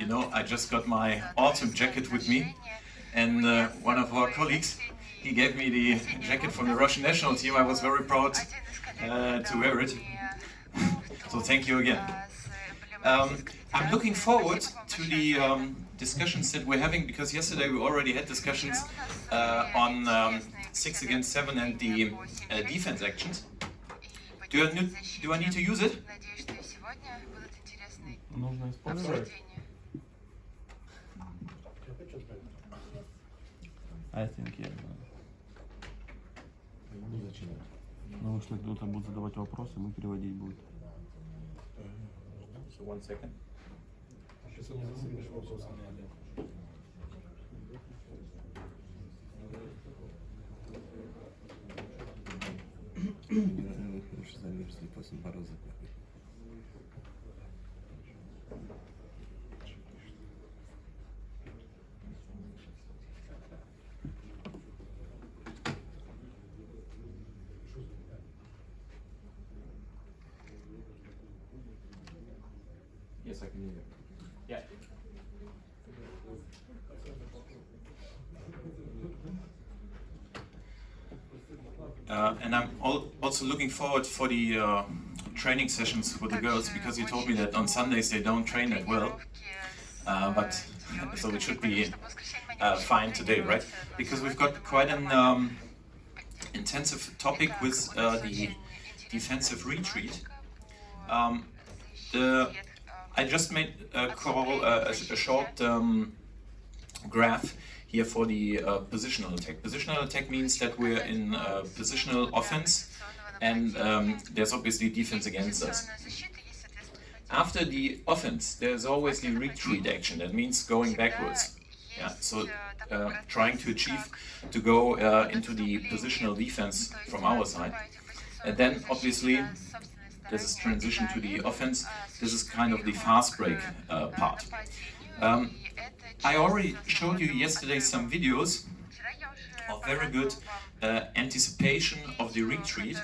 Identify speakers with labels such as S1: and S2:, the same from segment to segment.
S1: You know, I just got my autumn jacket with me, and one of our colleagues, he gave me the jacket from the Russian national team. I was very proud to wear it. So thank you again. I'm looking forward to the discussions that we're having, because yesterday we already had discussions on 6 against 7 and the defense actions. Do I need to use it?
S2: Нужно использовать. I think, yeah. Ну, если кто-то будет задавать вопросы, мы переводить будем.
S1: So 1 second.
S3: Сейчас не засыпешь вопросами.
S4: Лучше замерзли после мороза.
S1: Yes, I can hear you. Yeah. And I'm also looking forward for the training sessions with the girls, because you told me that on Sundays they don't train that well. But so it should be fine today, right? Because we've got quite an intensive topic with the defensive retreat. I just made a short graph here for the positional attack. Positional attack means that we're in positional offense, and there's obviously defense against us. After the offense, there's always the retreat action. That means going backwards. Yeah, so trying to achieve to go into the positional defense from our side. And then obviously this is transition to the offense. This is kind of the fast break part. I already showed you yesterday some videos of very good anticipation of the retreat,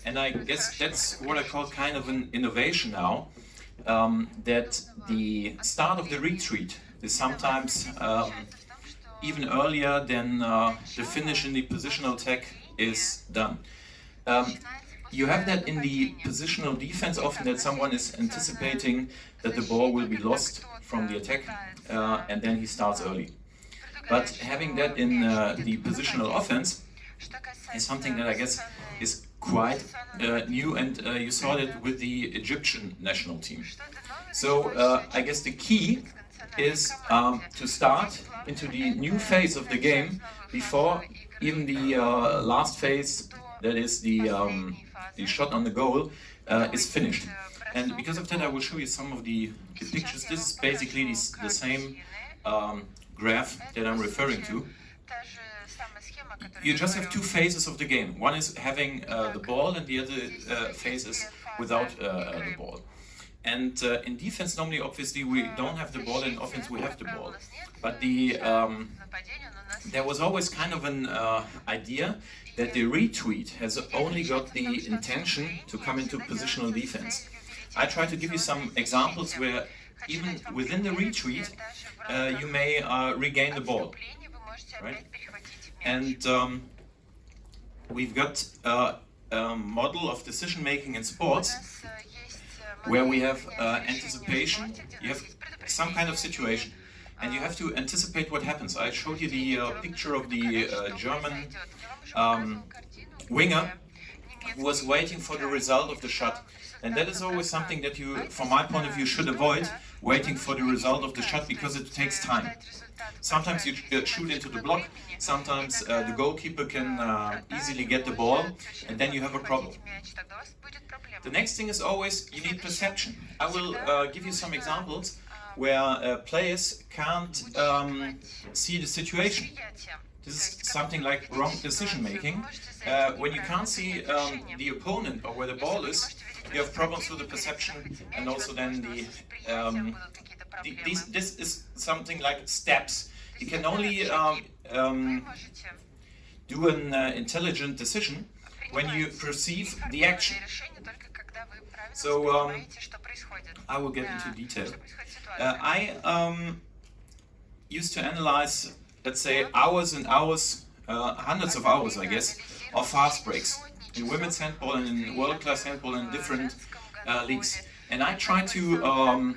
S1: and I guess that's what I call kind of an innovation now, that the start of the retreat is sometimes even earlier than the finish in the positional attack is done. You have that in the positional defense often, that someone is anticipating that the ball will be lost from the attack, and then he starts early. But having that in the positional offense is something that I guess is quite new, and you saw it with the Egyptian national team. So I guess the key is to start into the new phase of the game before even the last phase, that is the shot on the goal, is finished. And because of that, I will show you some of the pictures. This is basically the same graph that I'm referring to. You just have two phases of the game. One is having the ball, and the other phase is without the ball. And in defense, normally, obviously, we don't have the ball. In offense, we have the ball. But there was always kind of an idea that the retreat has only got the intention to come into positional defense. I try to give you some examples where even within the retreat, you may regain the ball, right? And we've got a model of decision making in sports where we have anticipation. You have some kind of situation, and you have to anticipate what happens. I showed you the picture of the German winger who was waiting for the result of the shot. And that is always something that you, from my point of view, should avoid, waiting for the result of the shot, because it takes time. Sometimes you shoot into the block, sometimes the goalkeeper can easily get the ball, and then you have a problem. The next thing is always, you need perception. I will give you some examples where players can't see the situation. This is something like wrong decision making. When you can't see the opponent or where the ball is, you have problems with the perception, and also then this is something like steps. You can only do an intelligent decision when you perceive the action. So I will get into detail. I used to analyze, let's say, hours and hours, hundreds of hours, I guess, of fast breaks in women's handball and in world-class handball and different leagues. And I try to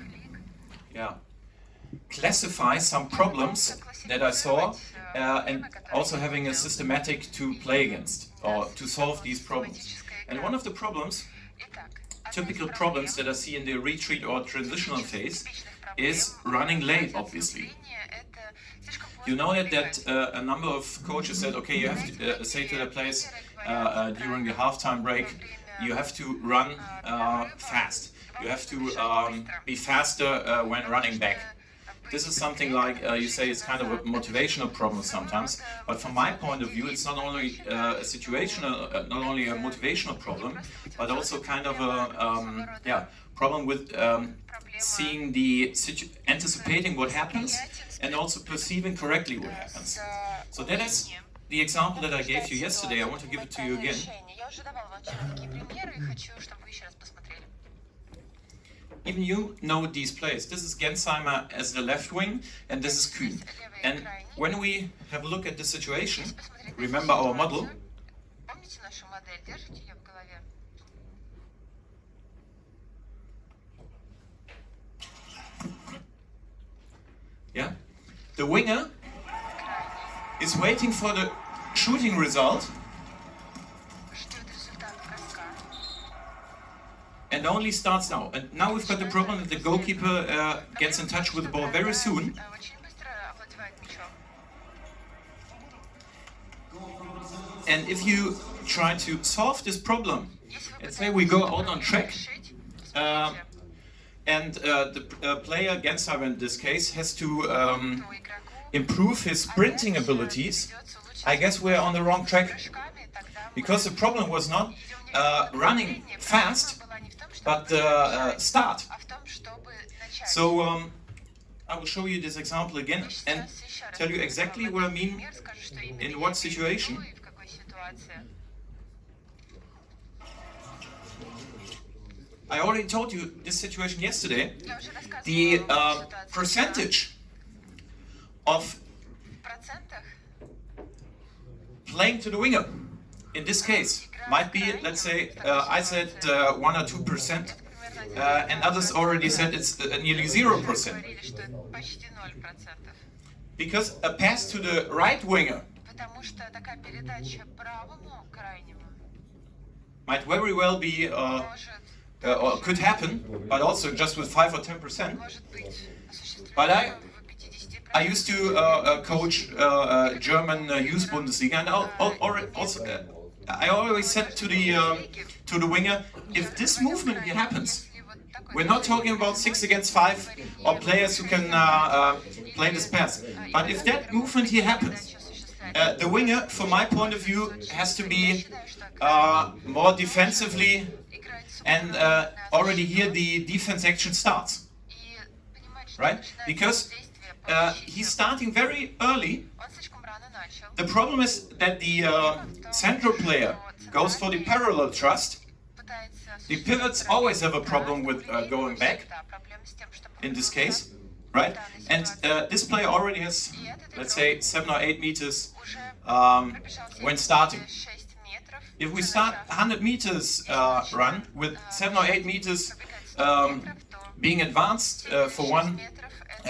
S1: classify some problems that I saw and also having a systematic to play against or to solve these problems. And one of the problems, typical problems that I see in the retreat or transitional phase, is running late, obviously. You know that a number of coaches said, okay, you have to say to the players during the halftime break, you have to run fast. You have to be faster when running back. This is something like you say it's kind of a motivational problem sometimes, but from my point of view, it's not only a situational, not only a motivational problem, but also kind of a problem with seeing anticipating what happens and also perceiving correctly what happens. So that is the example that I gave you yesterday. I want to give it to you again. Even you know these players. This is Gensheimer as the left wing, and this is Kühn. And when we have a look at the situation, remember our model. Yeah, the winger is waiting for the shooting result and only starts now. And now we've got the problem that the goalkeeper gets in touch with the ball very soon. And if you try to solve this problem, let's say we go out on track, and the player, Gensheimer in this case, has to improve his sprinting abilities, I guess we're on the wrong track. Because the problem was not running fast, but start. So I will show you this example again and tell you exactly what I mean in what situation. I already told you this situation yesterday. The percentage of playing to the winger in this case might be, let's say, I said 1 or 2%, and others already said it's nearly 0%. Because a pass to the right winger might very well be, or could happen, but also just with 5 or 10%. But I used to coach German youth Bundesliga, and I always said to the winger, if this movement here happens, we're not talking about 6 against 5 or players who can play this pass, but if that movement here happens, the winger, from my point of view, has to be more defensively, and already here the defense action starts, right? Because he's starting very early. The problem is that the central player goes for the parallel thrust. The pivots always have a problem with going back, in this case, right? And this player already has, let's say, 7 or 8 meters when starting. If we start 100 meters run with 7 or 8 meters being advanced for one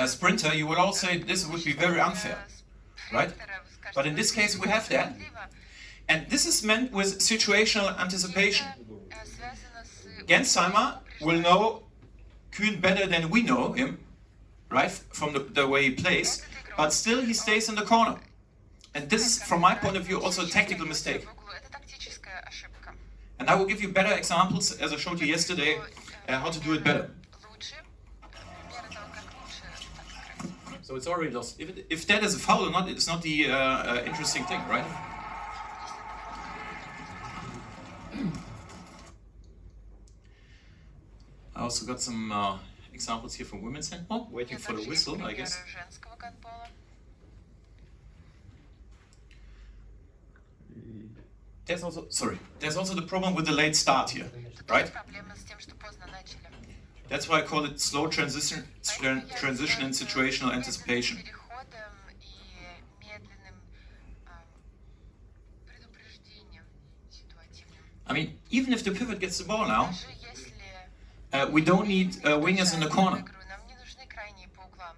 S1: sprinter, you would all say this would be very unfair, right? But in this case we have that. And this is meant with situational anticipation. Gensheimer will know Kühn better than we know him, right, from the way he plays, but still he stays in the corner. And this is, from my point of view, also a tactical mistake. And I will give you better examples, as I showed you yesterday, how to do it better. So it's already lost. If that is a foul or not, it's not the interesting thing, right? I also got some examples here from women's handball, waiting for the whistle, I guess. there's also the problem with the late start here, right?
S5: Проблема с тем, что поздно начали.
S1: That's why I call it slow transition in situational anticipation.
S5: Переходом и медленным предупреждением ситуативным.
S1: I mean, even if the pivot gets the ball now,
S5: Даже если
S1: we don't need wingers in the corner.
S5: игру, нам не нужны крайние по углам.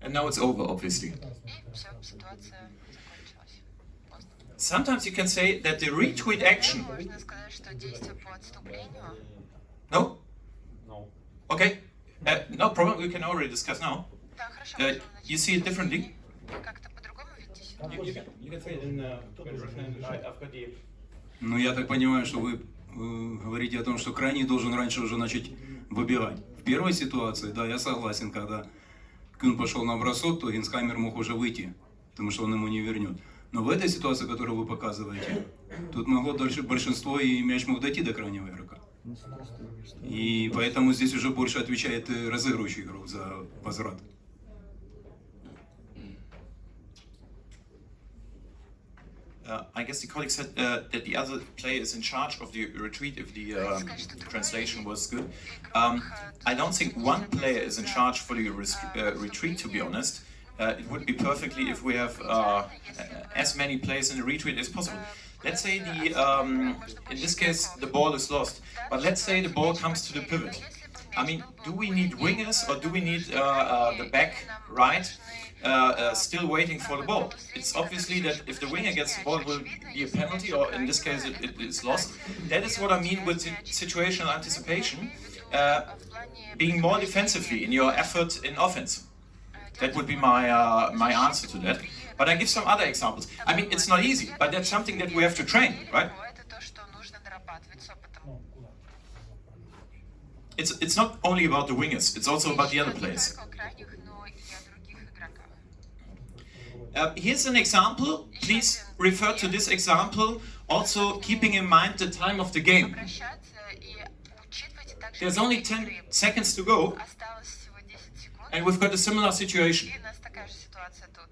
S1: And now it's over, obviously.
S5: И все, ситуация закончилась. Поздно.
S1: Sometimes you can say that the retweet action.
S5: Можно сказать, что действие по отступлению.
S1: No?
S3: No.
S1: Okay. No problem. We can already discuss now.
S5: Да, хорошо, можем
S1: You see it differently?
S5: Вы как-то по-другому видите ситуацию?
S3: You can say it in Russian. I've got the
S6: Ну, я так понимаю, что вы говорите о том, что крайний должен раньше уже начать выбивать. В первой ситуации, да, я согласен, когда Кюн пошел на бросок, то Гинсхаймер мог уже выйти, потому что он ему не вернет. Но в этой ситуации, которую вы показываете, тут могло дальше большинство, и мяч мог дойти до крайнего игрока. И поэтому здесь уже больше отвечает разыгрывающий игрок за возврат.
S1: I guess the colleague said that the other player is in charge of the retreat if the translation was good. I don't think one player is in charge for the retreat, to be honest. It would be perfectly if we have as many players in the retreat as possible. Let's say in this case the ball is lost, but let's say the ball comes to the pivot. I mean, do we need wingers or do we need the back right still waiting for the ball? It's obviously that if the winger gets the ball, it will be a penalty, or in this case, it is lost. That is what I mean with situational anticipation, being more defensively in your effort in offense. That would be my answer to that. But I give some other examples. I mean, it's not easy, but that's something that we have to train, right?
S5: Это то, что нужно дорабатывать с опытом.
S1: It's not only about the wingers, it's also about the other players.
S5: Не только о крайних, но и о других игроках.
S1: Here's an example. Please refer to this example, also keeping in mind the time of the game.
S5: Обращаться и учитывайте также
S1: There's only 10 seconds to go,
S5: осталось всего 10 секунд,
S1: and we've got a similar situation.
S5: и у нас такая же ситуация тут.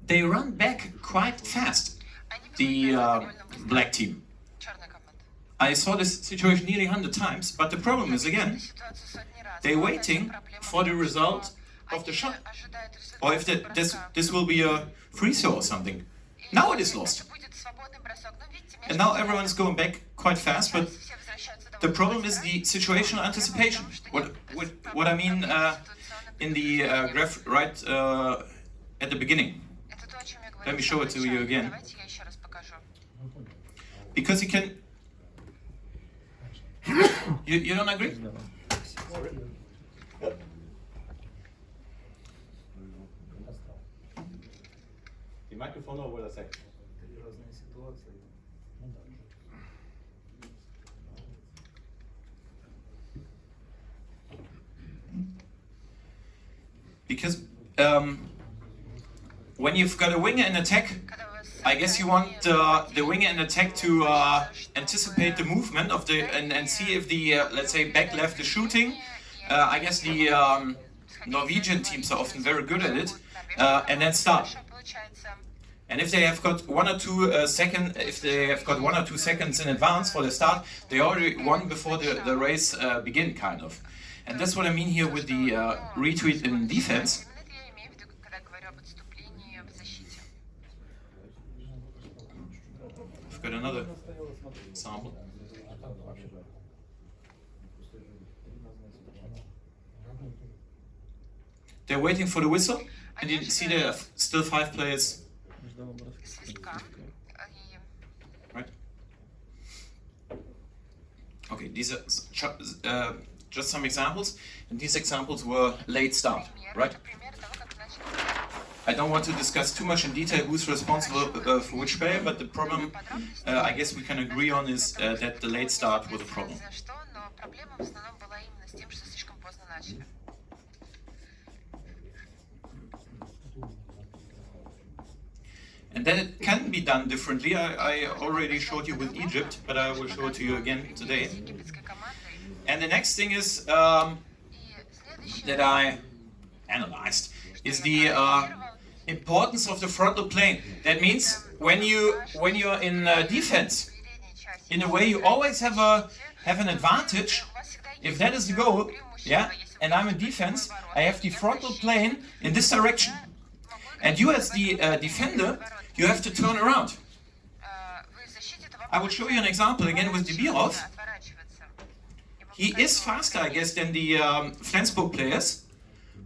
S1: They run back quite fast, the black team.
S5: Черная команда.
S1: I saw this situation nearly 100 times, but the problem is, again,
S5: Ситуацию сотни раз.
S1: they're waiting for the result of the shot,
S5: Ожидают результата.
S1: or if this will be a free throw or something. Now it is lost,
S5: Это будет свободный бросок. Но видите, мяч
S1: and now everyone is going back quite fast, but
S5: все возвращаются
S1: the
S5: довольно
S1: problem is
S5: быстро.
S1: the situational anticipation. What I mean in the graph right at the beginning.
S5: Это то, о чем я говорила
S1: Let me
S5: в
S1: show
S5: самом
S1: it to you
S5: начале.
S1: again.
S5: Давайте я еще раз покажу.
S1: Because you can. You don't agree?
S3: the microphone or what I say.
S7: Разные ситуации. Ну да.
S1: Because when you've got a winger in attack,
S5: Когда у вас
S1: I guess you want the winger in attack to anticipate the movement of the and see if the let's say back left is shooting. I guess the Norwegian teams are often very good at it, and then start.
S5: хорошо получается.
S1: And if they have got 1 or 2 seconds in advance for the start, they already won before the race begin, kind of. And that's what I mean here with the retweet in defense.
S5: Именно это я имею в виду, когда говорю об отступлении в защите.
S1: I've got another example. They're waiting for the whistle, and you see there are still 5 players,
S5: Свистка. И
S1: right? Okay, these are just some examples, and these examples were late start,
S5: пример.
S1: right?
S5: Это пример того, как начали.
S1: I don't want to discuss too much in detail who's responsible for which player, but the problem I guess we can agree on is that the late start was a problem.
S5: За что, но проблема в основном была именно с тем, что слишком поздно начали.
S1: And then it can be done differently. I already showed you with Egypt, but I will show it to you again today.
S5: С египетской командой
S1: And the next thing is
S5: И следующее,
S1: that I analyzed is the importance of the frontal plane. That means when you're in defense,
S5: передняя часть.
S1: in a way you always have an advantage.
S5: У вас всегда
S1: If
S5: есть
S1: that is the goal,
S5: преимущество,
S1: yeah,
S5: если
S1: and
S5: вы
S1: I'm in
S5: идете
S1: defense,
S5: в оборот.
S1: I have the
S5: Я
S1: frontal
S5: защитник,
S1: plane in this direction.
S5: могу
S1: And
S5: играть
S1: you
S5: в
S1: as the
S5: этом
S1: defender,
S5: обороте.
S1: you have to turn around.
S5: Вы в защите, то вам
S1: I will show you an example again with Dibirov.
S5: отворачиваться. И
S1: He
S5: выпускать
S1: is
S5: его
S1: faster, I guess, than the Flensburg players,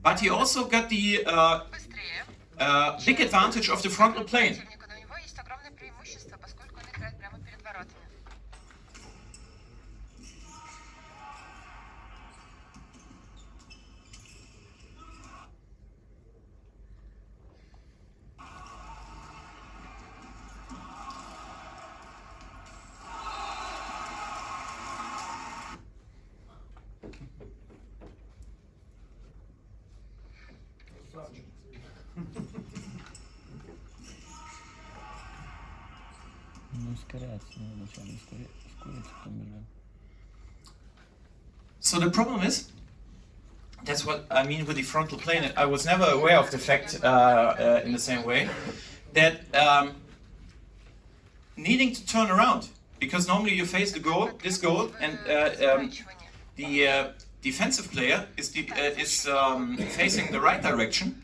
S1: but he also got the
S5: быстрее.
S1: big advantage of the frontal plane.
S5: Противника, но у него есть огромное преимущество, поскольку он играет прямо перед воротами.
S2: Ну, ускоряться, ну, вначале ускориться, потом бежать.
S1: So the problem is, that's what I mean with the frontal plane. I was never aware of the fact in the same way that needing to turn around, because normally you face the goal, this goal, and the defensive player is facing the right direction.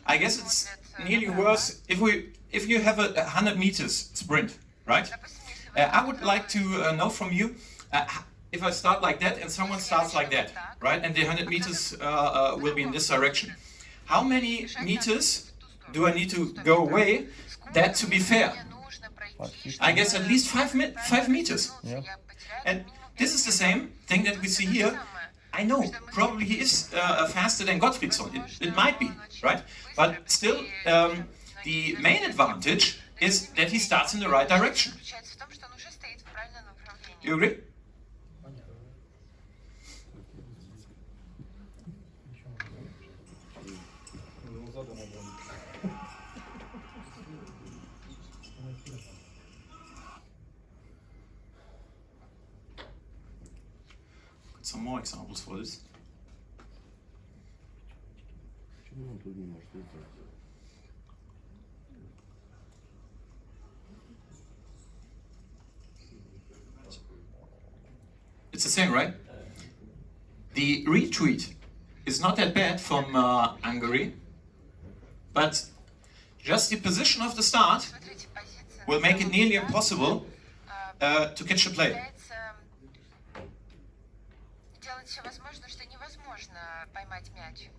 S1: I guess it's nearly worse if you have a 100 meters sprint, right? I would like to know from you. If I start like that and someone starts like that, right, and the 100 meters will be in this direction, how many meters do I need to go away that to be fair? I guess at least 5 meters.
S2: Yeah.
S1: And this is the same thing that we see here. I know, probably he is faster than Gottfriedson. It might be, right? But still, the main advantage is that he starts in the right direction.
S5: Заключается в том, что он уже стоит в правильном направлении.
S1: You agree?
S3: Ну, задом обоим.
S1: Some more examples for this.
S4: Почему он тут не может сделать?
S1: It's the same, right? The retweet is not that bad from Hungary, but just the position of the start
S5: Смотрите, позиция
S1: will make it nearly impossible to catch the play.
S5: пытается делать все возможное, что невозможно поймать мяч.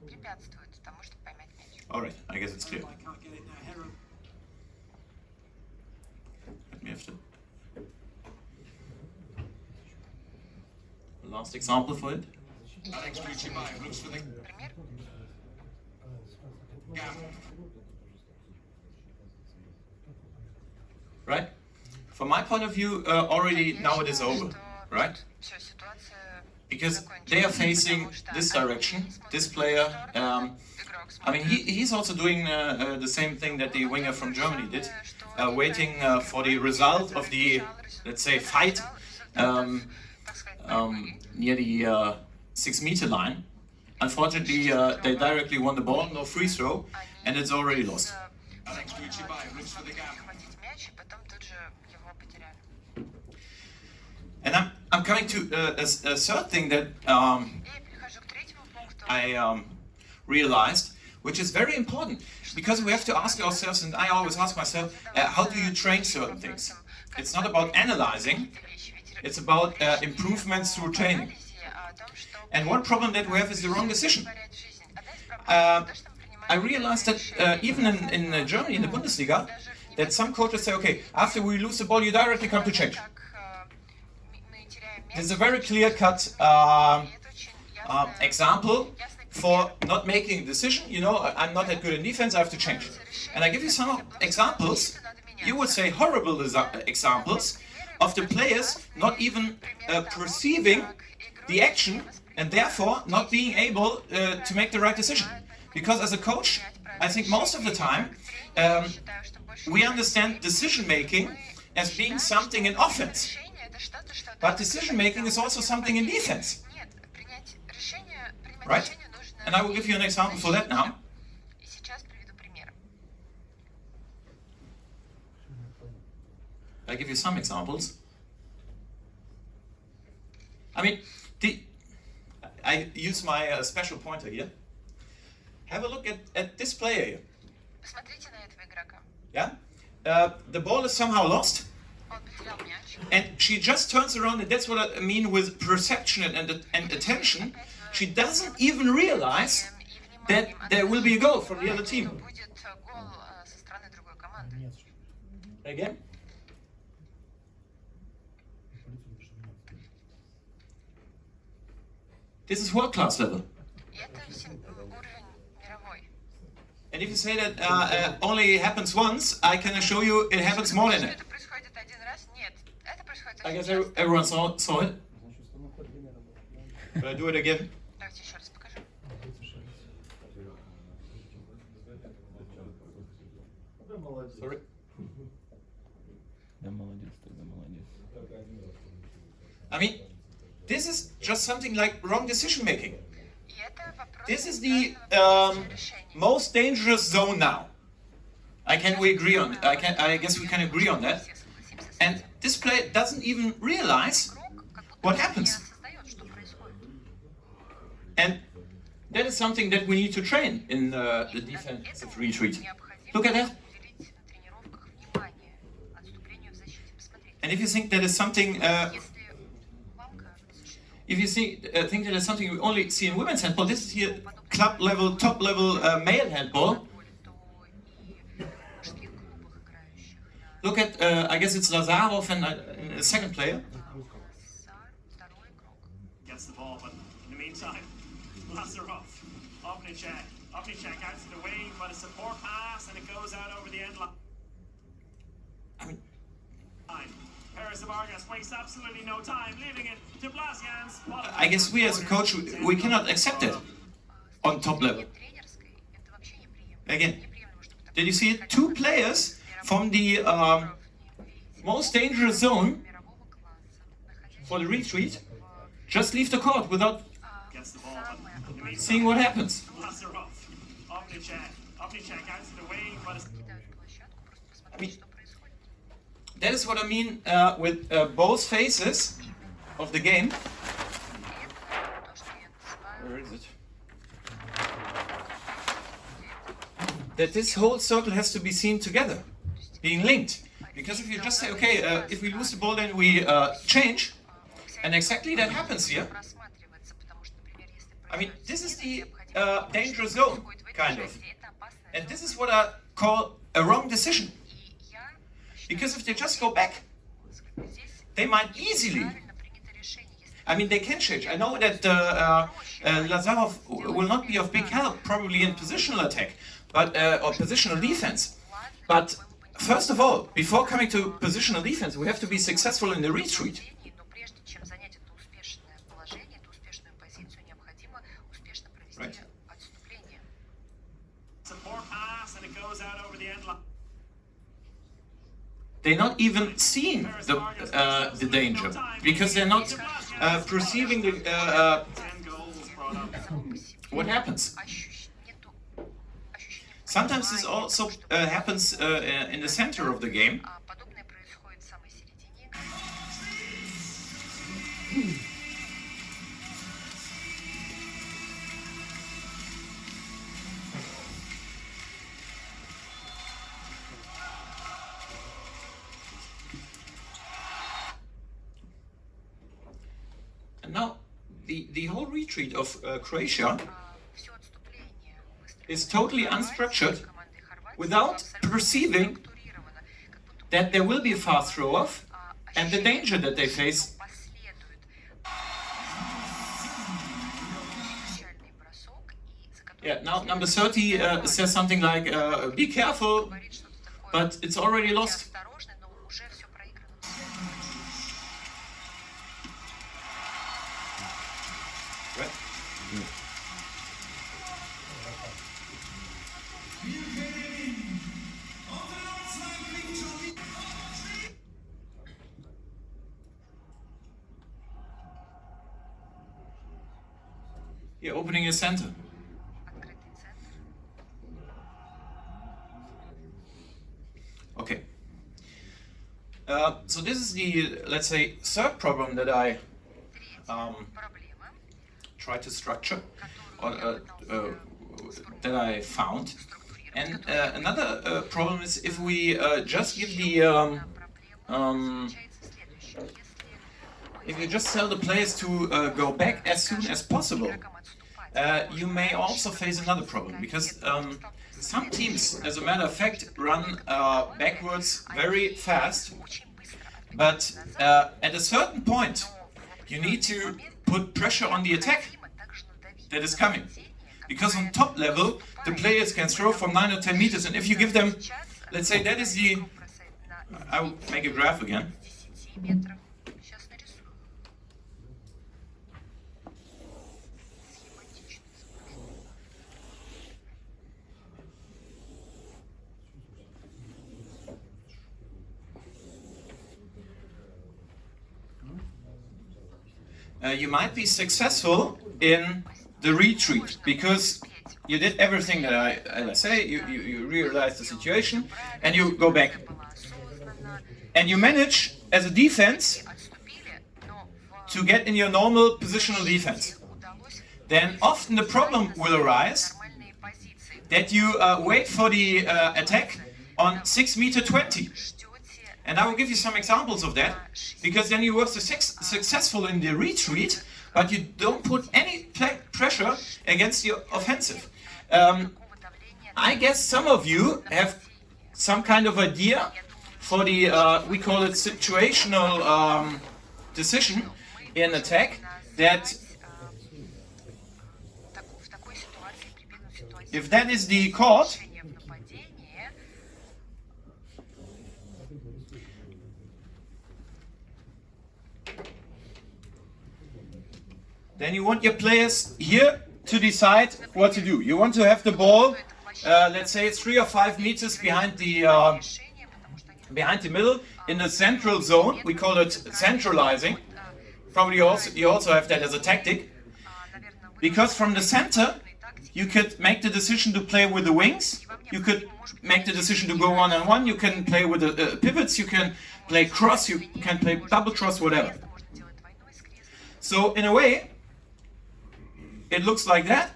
S5: Препятствует тому, чтобы поймать мяч.
S1: All right, I guess it's clear. Let me have the last example for it.
S5: Пример.
S1: Right? From my point of view, already now it is over, right?
S5: Все, ситуация
S1: Because they are facing this direction. This player, I mean, he's also doing the same thing that the winger from Germany did, waiting for the result of the, let's say, fight near the 6-meter line. Unfortunately, they directly won the ball, no free throw, and it's already lost.
S5: хватить мяч, и потом тут же его потеряли.
S1: And I'm coming to a third thing that
S5: И перехожу к третьему пункту.
S1: I realized, which is very important, because we have to ask ourselves, and I always ask myself, how do you train certain things? It's not about analyzing, it's about improvements through training. And one problem that we have is the wrong decision. I realized that even in Germany, in the Bundesliga, that some coaches say, okay, after we lose the ball, you directly come to change. There's a very clear-cut example for not making a decision. You know, I'm not that good in defense, I have to change. And I give you some examples, you would say horrible examples, of the players not even perceiving the action and therefore not being able to make the right decision. Because as a coach, I think most of the time, we understand decision making as being something in offense.
S5: Решение это что-то, что
S1: But decision making is also something in defense.
S5: Нет, принять решение
S1: Right?
S5: нужно.
S1: And I will give you an example for that now.
S5: И сейчас приведу пример.
S1: I give you some examples. I mean, I use my special pointer here. Have a look at this player here.
S5: Посмотрите на этого игрока.
S1: Yeah? The ball is somehow lost,
S5: Он потерял мяч.
S1: and she just turns around, and that's what I mean with perception and attention. She doesn't even realize that there will be a goal from the other team.
S5: Будет гол со стороны другой команды.
S1: Again? This is world class level.
S5: И это уровень мировой.
S1: And if you say that only happens once, I can assure you it happens more than
S5: Что
S1: that.
S5: это происходит один раз? Нет, это происходит
S1: I
S5: очень
S1: guess
S5: часто.
S1: everyone saw it. But I do it again.
S5: Давайте еще раз покажу.
S1: Sorry.
S2: Да, молодец, тогда молодец.
S1: I mean, this is just something like wrong decision making.
S5: И это вопрос
S1: This is the
S5: неправильного решения.
S1: most dangerous zone now. I guess we can agree on that.
S5: Все согласимся с
S1: And this player doesn't even realize
S5: круг, как будто
S1: what
S5: бы не
S1: happens.
S5: осознает, что происходит.
S1: And that is something that we need to train in the defensive retreat.
S5: Необходимо
S1: Look at that.
S5: уделить на тренировках внимание отступлению в защите. Посмотрите,
S1: And if you think that is something,
S5: если вам кажется, что
S1: if you think that is something we only see in women's handball, this is here club level, top level male handball.
S5: более, то и в мужских клубах играющих на
S1: Look at, I guess it's Lazarov and a second player.
S5: Сар, второй игрок.
S8: Gets the ball, but in the meantime, Lazarov, Opnicek out to the wing, but a support pass, and it goes out over the end line.
S1: I mean,
S8: Paris Vargas wastes absolutely no time, leaving it to Blasians.
S1: I guess we as a coach, we cannot accept it on top level.
S5: Нет тренерской, это вообще неприемлемо.
S1: Again,
S5: Неприемлемо, чтобы так
S1: did you see it? Two players from the most dangerous zone
S5: мирового класса,
S1: for the retreat just leave the court without
S8: Gets the ball, but in the meantime,
S1: seeing what happens.
S8: Lazarov, Opnicek out to the wing, but a
S5: покидают площадку, просто посмотреть, что происходит.
S1: That is what I mean with both phases of the game.
S5: И это то, что я называю
S1: Where is it? That this whole circle has to be seen together, being linked. Because if you just say, okay, if we lose the ball, then we change, and exactly that happens here.
S5: просматривается, потому что, например, если
S1: I mean, this is the
S5: необходимо
S1: danger zone,
S5: происходит в этой
S1: kind of.
S5: части, это опасная
S1: And
S5: зона.
S1: this is what I call a wrong decision.
S5: И я считаю,
S1: Because if they just go back,
S5: что здесь
S1: they might easily.
S5: правильно принято решение. Если
S1: I mean, they can change. I know that Lazarov will not be of big help, probably in positional attack, but or positional defense. But first of all, before coming to positional defense, we have to be successful in the retreat.
S5: но прежде чем занять это успешное положение, эту успешную позицию, необходимо успешно провести
S1: Right.
S5: отступление.
S8: support pass, and it goes out over the end line.
S1: They're not even seeing the danger because they're not perceiving
S8: 10 goals brought up.
S1: what happens.
S5: Нету ощущения
S1: Sometimes this also happens in the center of the game.
S5: подобное происходит в самой середине.
S1: And now, the whole retreat of Croatia
S5: Все отступление
S1: is totally unstructured
S5: команды Хорватии
S1: without
S5: абсолютно
S1: perceiving
S5: структурировано, как будто
S1: that there will be a fast throw off and the
S5: ощущение,
S1: danger that they
S5: что
S1: face.
S5: последует начальный бросок, и за которым
S1: Yeah, now number 30 says something like, be careful,
S5: говорит что-то такое.
S1: but it's already
S5: Будьте
S1: lost.
S5: осторожны, но уже все проиграно.
S1: Right? opening a center.
S5: открытый центр.
S1: Okay. So this is the, let's say, third problem that I
S5: Проблема,
S1: tried to structure, or that I found. And another problem is if we just give the
S5: заключается в следующем.
S1: if you just tell the players to go back as soon as possible, you may also face another problem, because some teams, as a matter of fact, run backwards very fast, but at a certain point you need to put pressure on the attack that is coming, because on top level the players can throw from 9 or 10 meters, and if you give them, let's say that is the, I will make a graph again.
S5: 10 метров. Сейчас нарисую. Схематично изображу.
S1: You might be successful in the retreat because you did everything that I say, you realize the situation and you go back.
S5: Было осознанно.
S1: And you manage as a defense
S5: Отступили, но в
S1: to get in your normal positional defense.
S5: удалось
S1: Then often the problem will arise
S5: нормальные позиции.
S1: that you wait for the attack on 6 meter 20.
S5: Ждете
S1: And I will give you some examples of that, because then you were successful in the retreat, but you don't put any pressure against your offensive.
S5: такого давления.
S1: I guess some of you have some kind of idea for the, we call it situational decision in attack, that
S5: В такой ситуации прибегнуть ситуации
S1: if that is the chord,
S5: в нападении.
S1: then you want your players here to decide what to do. You want to have the ball, let's say 3 or 5 meters behind the
S5: Решение, потому что они
S1: behind the middle in the central zone. We call it centralizing. Probably you also have that as a tactic,
S5: наверное, вы
S1: because from the center you could make the decision to play with the wings. You could make the decision to go one-on-one. You can play with the pivots. You can play cross. You can play double cross, whatever.
S5: можно делать двойной скрез.
S1: So in a way, it looks like that.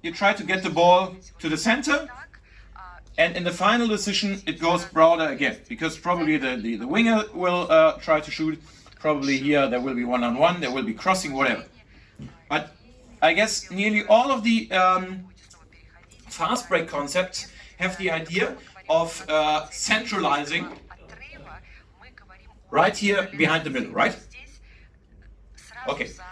S1: You try to get the ball to the center,
S5: Так,
S1: and in the final decision it goes broader again, because probably the winger will try to shoot. Probably here there will be one-on-one, there will be crossing, whatever. But I guess nearly all of the fast break concepts have the idea of centralizing
S5: отрыва мы говорим о
S1: right here behind the middle, right?
S5: здесь сразу
S1: Okay.
S5: за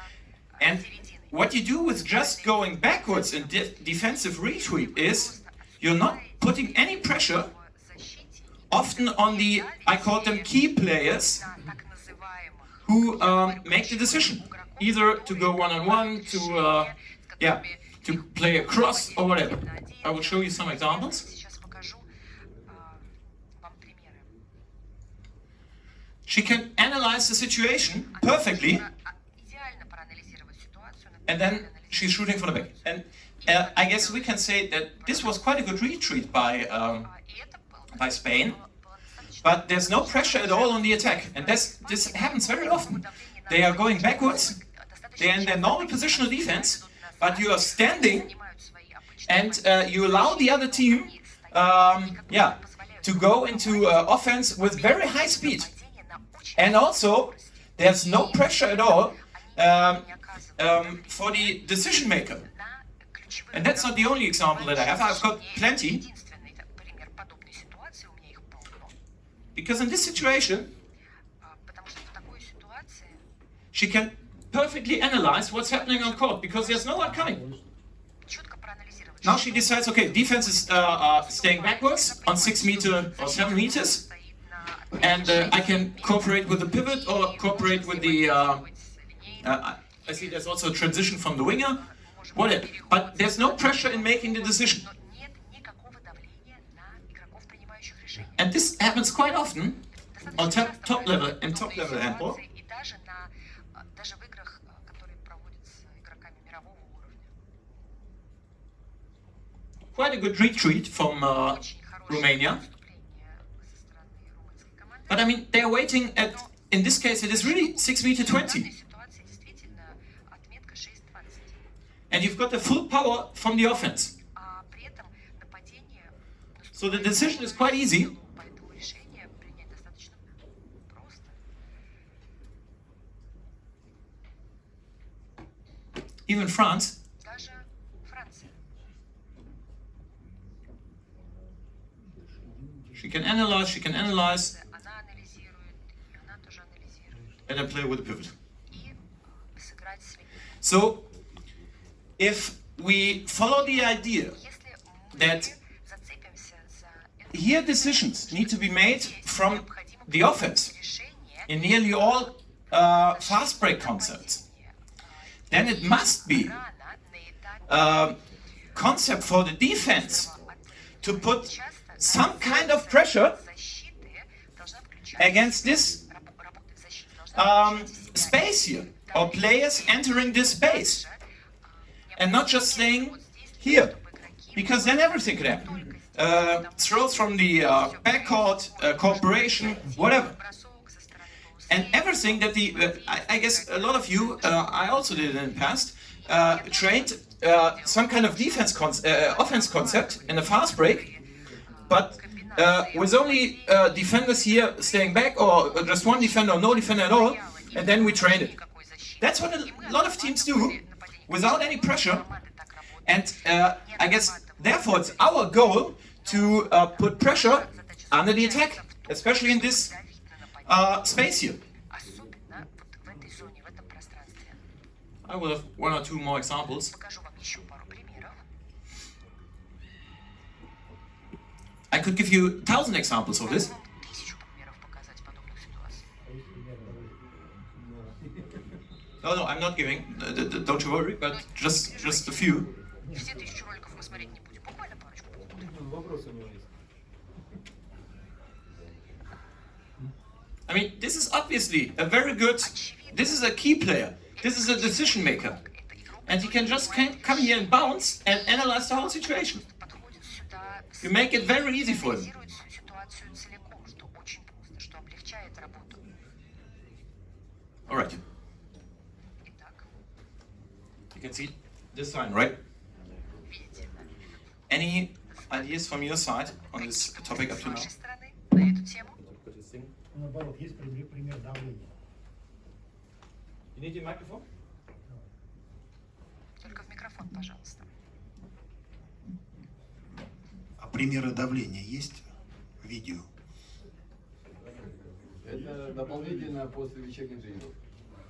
S1: And
S5: серединой.
S1: what you do with just going backwards in defensive retreat is you're not putting any pressure
S5: В защите
S1: often on the, I call them key players,
S5: на так называемых
S1: who make the decision, either to go one-on-one, to play a cross or whatever. I will show you some examples.
S5: Сейчас покажу вам примеры.
S1: She can analyze the situation perfectly,
S5: Идеально проанализировать ситуацию,
S1: and then she's shooting from the back. And I guess we can say that this was quite a good retreat by
S5: и это было
S1: Spain,
S5: достаточно.
S1: but there's no pressure at all on the attack, and this happens very often. They are going backwards, they are in their normal positional defense, but you are standing
S5: Занимают свои обычные
S1: and you allow the other team, to go into offense with very high speed.
S5: нападения на очень
S1: And also, there's no pressure at all for the decision maker.
S5: на ключевых
S1: And that's not the only example that I have. I've got plenty,
S5: единственный пример подобной ситуации, у меня их полно.
S1: because in this situation,
S5: Потому что в такой ситуации
S1: she can perfectly analyze what's happening on court, because there's no one coming.
S5: четко проанализировать.
S1: Now she decides, okay, defense is staying backwards on 6 meters or 7 meters,
S5: Стоит на
S1: and I can cooperate with the pivot or cooperate with the. I see there's also a transition from the winger, whatever. But there's no pressure in making the decision,
S5: но нет никакого давления на игроков, принимающих решения.
S1: and this happens quite often on
S5: Достаточно часто
S1: top level
S5: бывает
S1: top
S5: подобные
S1: level handball.
S5: ситуации, и даже в играх, которые проводятся игроками мирового уровня.
S1: quite a good retreat from
S5: Очень хорошее
S1: Romania.
S5: выступление со стороны румынской команды.
S1: But I mean, they're waiting at, in this case, it is really 6 meter
S5: В данной
S1: 20.
S5: ситуации действительно отметка 6:20.
S1: And you've got the full power from the offense.
S5: А при этом нападение
S1: So the decision is quite easy.
S5: поэтому решение принять достаточно просто.
S1: Even France,
S5: Даже Франция.
S1: she can analyze,
S5: Она анализирует, и она тоже анализирует.
S1: and then play with a pivot.
S5: И сыграть с линией.
S1: So, if we follow the idea
S5: Если мы
S1: that
S5: зацепимся за это,
S1: here decisions need to be made from the offense
S5: решение,
S1: in nearly all fast break concepts, then it must be
S5: рано на этапе
S1: a concept for the defense to put some kind of pressure
S5: защиты должна включать
S1: against this
S5: работа в защите должна
S1: space here, or players entering this space, and not just staying here, because then everything could happen. Throws from the backcourt, cooperation, whatever.
S5: бросок со стороны полуслева.
S1: And everything that the, I guess a lot of you, I also did it in the past, trained some kind of offense concept in a fast break, but with only defenders here staying back, or just one defender or no defender at all, and then we trained it.
S5: Никакой защиты.
S1: That's what a lot of teams do, without any pressure,
S5: Команды так работают.
S1: and I guess therefore it's our goal to put pressure under the attack, especially in this
S5: Давить на нападение.
S1: space here.
S5: Особенно вот в этой зоне, в этом пространстве.
S1: I will have one or two more examples.
S5: Покажу вам еще пару примеров.
S1: I could give you 1,000 examples of this.
S5: Могу вам 1000 примеров показать подобных ситуаций.
S1: No, I'm not giving. Don't you worry, but just a few.
S5: Все 1000 роликов мы смотреть не будем. Буквально парочку.
S3: Вопрос у него есть.
S1: I mean, this is obviously a very good. This is a key player. This is a decision maker,
S5: Это игрок,
S1: and he can just come here and bounce and analyze the whole situation.
S5: подходит сюда,
S1: You make it very easy for him.
S5: анализирует всю ситуацию целиком, что очень просто, что облегчает работу.
S1: All right.
S5: Итак,
S1: You can see this sign, right?
S5: видите,
S1: Any ideas from your side on this topic up
S5: с
S1: to now?
S5: вашей стороны на эту тему.
S7: Наоборот, есть пример давления.
S1: You need your microphone.
S5: Только в микрофон, пожалуйста.
S9: А примеры давления есть? Видео.
S4: Это дополнительно после вечерних тренировок.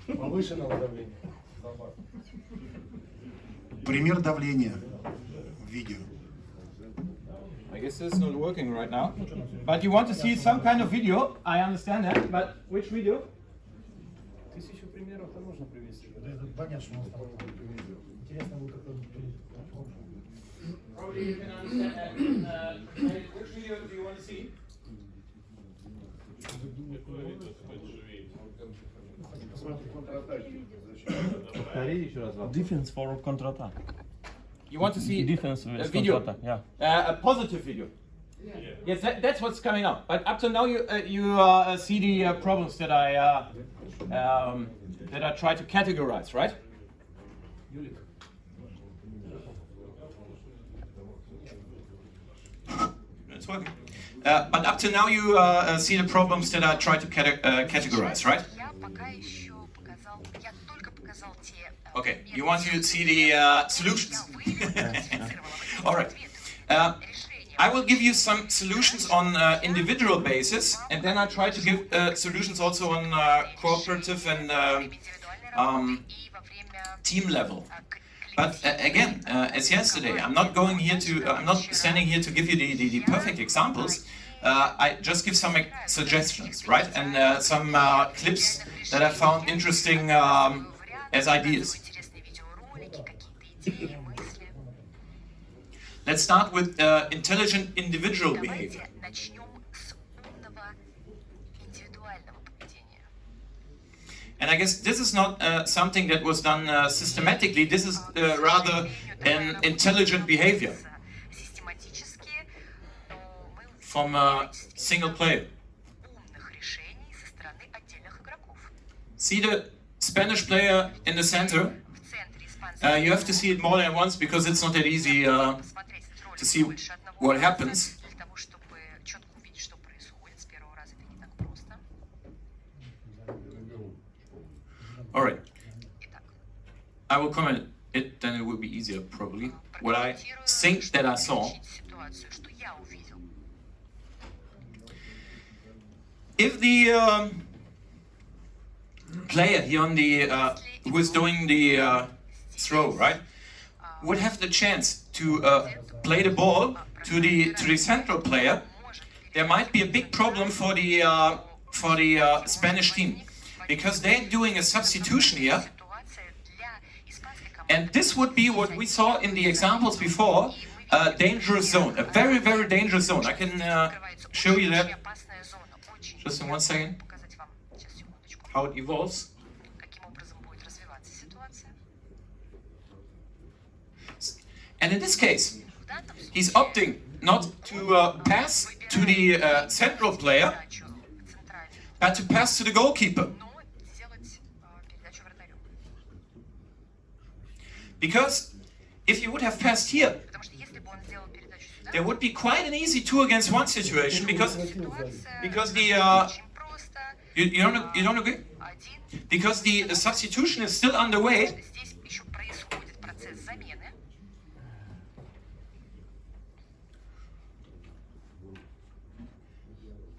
S7: Повышенного давления.
S9: Пример давления. Видео.
S1: I guess this is not working right now. But you want to see some kind of video? I understand that. But which video?
S3: 1000 примеров-то можно привести.
S7: Да, это понятно, что он стал. Интересно, вы как-то...
S1: Probably you can understand that. Which video do you want to see?
S2: Повтори еще раз. Defense for counter-attack.
S1: You want to see
S2: Defense
S1: a
S2: with
S1: video?
S2: counter-attack, yeah.
S1: A positive video. Yes, that's what's coming up. But up to now, you see the problems that I try to categorize, right? It's working. But up to now, you see the problems that I try to categorize, right?
S5: Я пока еще показал, я только показал те...
S1: Okay. You want to see the solutions? All right. I will give you some solutions on individual basis, and then I try to give solutions also on cooperative and team level. But again, as yesterday, I'm not going here to. I'm not standing here to give you the perfect examples. I just give some suggestions, right, and some clips that I found interesting as ideas. Let's start with intelligent individual behavior.
S5: Давайте начнем с умного индивидуального поведения.
S1: And I guess this is not something that was done systematically. This is rather an intelligent behavior. from a single player.
S5: умных решений со стороны отдельных игроков.
S1: See the Spanish player in the center?
S5: В центре испанского
S1: You have to see it more than once because it's not that easy
S5: посмотреть этот
S1: to see
S5: ролик больше одного
S1: what
S5: раза,
S1: happens.
S5: для того, чтобы четко увидеть, что происходит. С первого раза это не так просто.
S1: All right,
S5: Итак,
S1: I will comment it, then it will be easier probably. What I
S5: прокомментирую,
S1: think that I saw.
S5: чтобы изучить ситуацию, что я увидел.
S1: If the player here on the who is doing the throw, right, would have the chance to play the ball to the central player, there might be a big problem for the Spanish team because they're doing a substitution here,
S5: Ситуация для испанской команды.
S1: and this would be what we saw in the examples before, a dangerous zone, a very very dangerous zone. I can
S5: Открывается
S1: show you
S5: очень
S1: that
S5: опасная зона. Очень
S1: just in 1 second
S5: показать вам сейчас секундочку,
S1: how it evolves.
S5: каким образом будет развиваться ситуация.
S1: And in this case,
S5: В данном
S1: he's
S5: случае
S1: opting not to pass to the central player,
S5: передачу в центральную,
S1: but to pass to the goalkeeper.
S5: но сделать передачу вратарю.
S1: Because if you would have passed here,
S5: Потому что если бы он сделал передачу сюда,
S1: there would be quite an easy 2-against-1 situation because
S5: ситуация
S1: the
S5: очень просто.
S1: you don't agree?
S5: Один.
S1: Because the substitution is still underway,
S5: Здесь еще происходит процесс замены.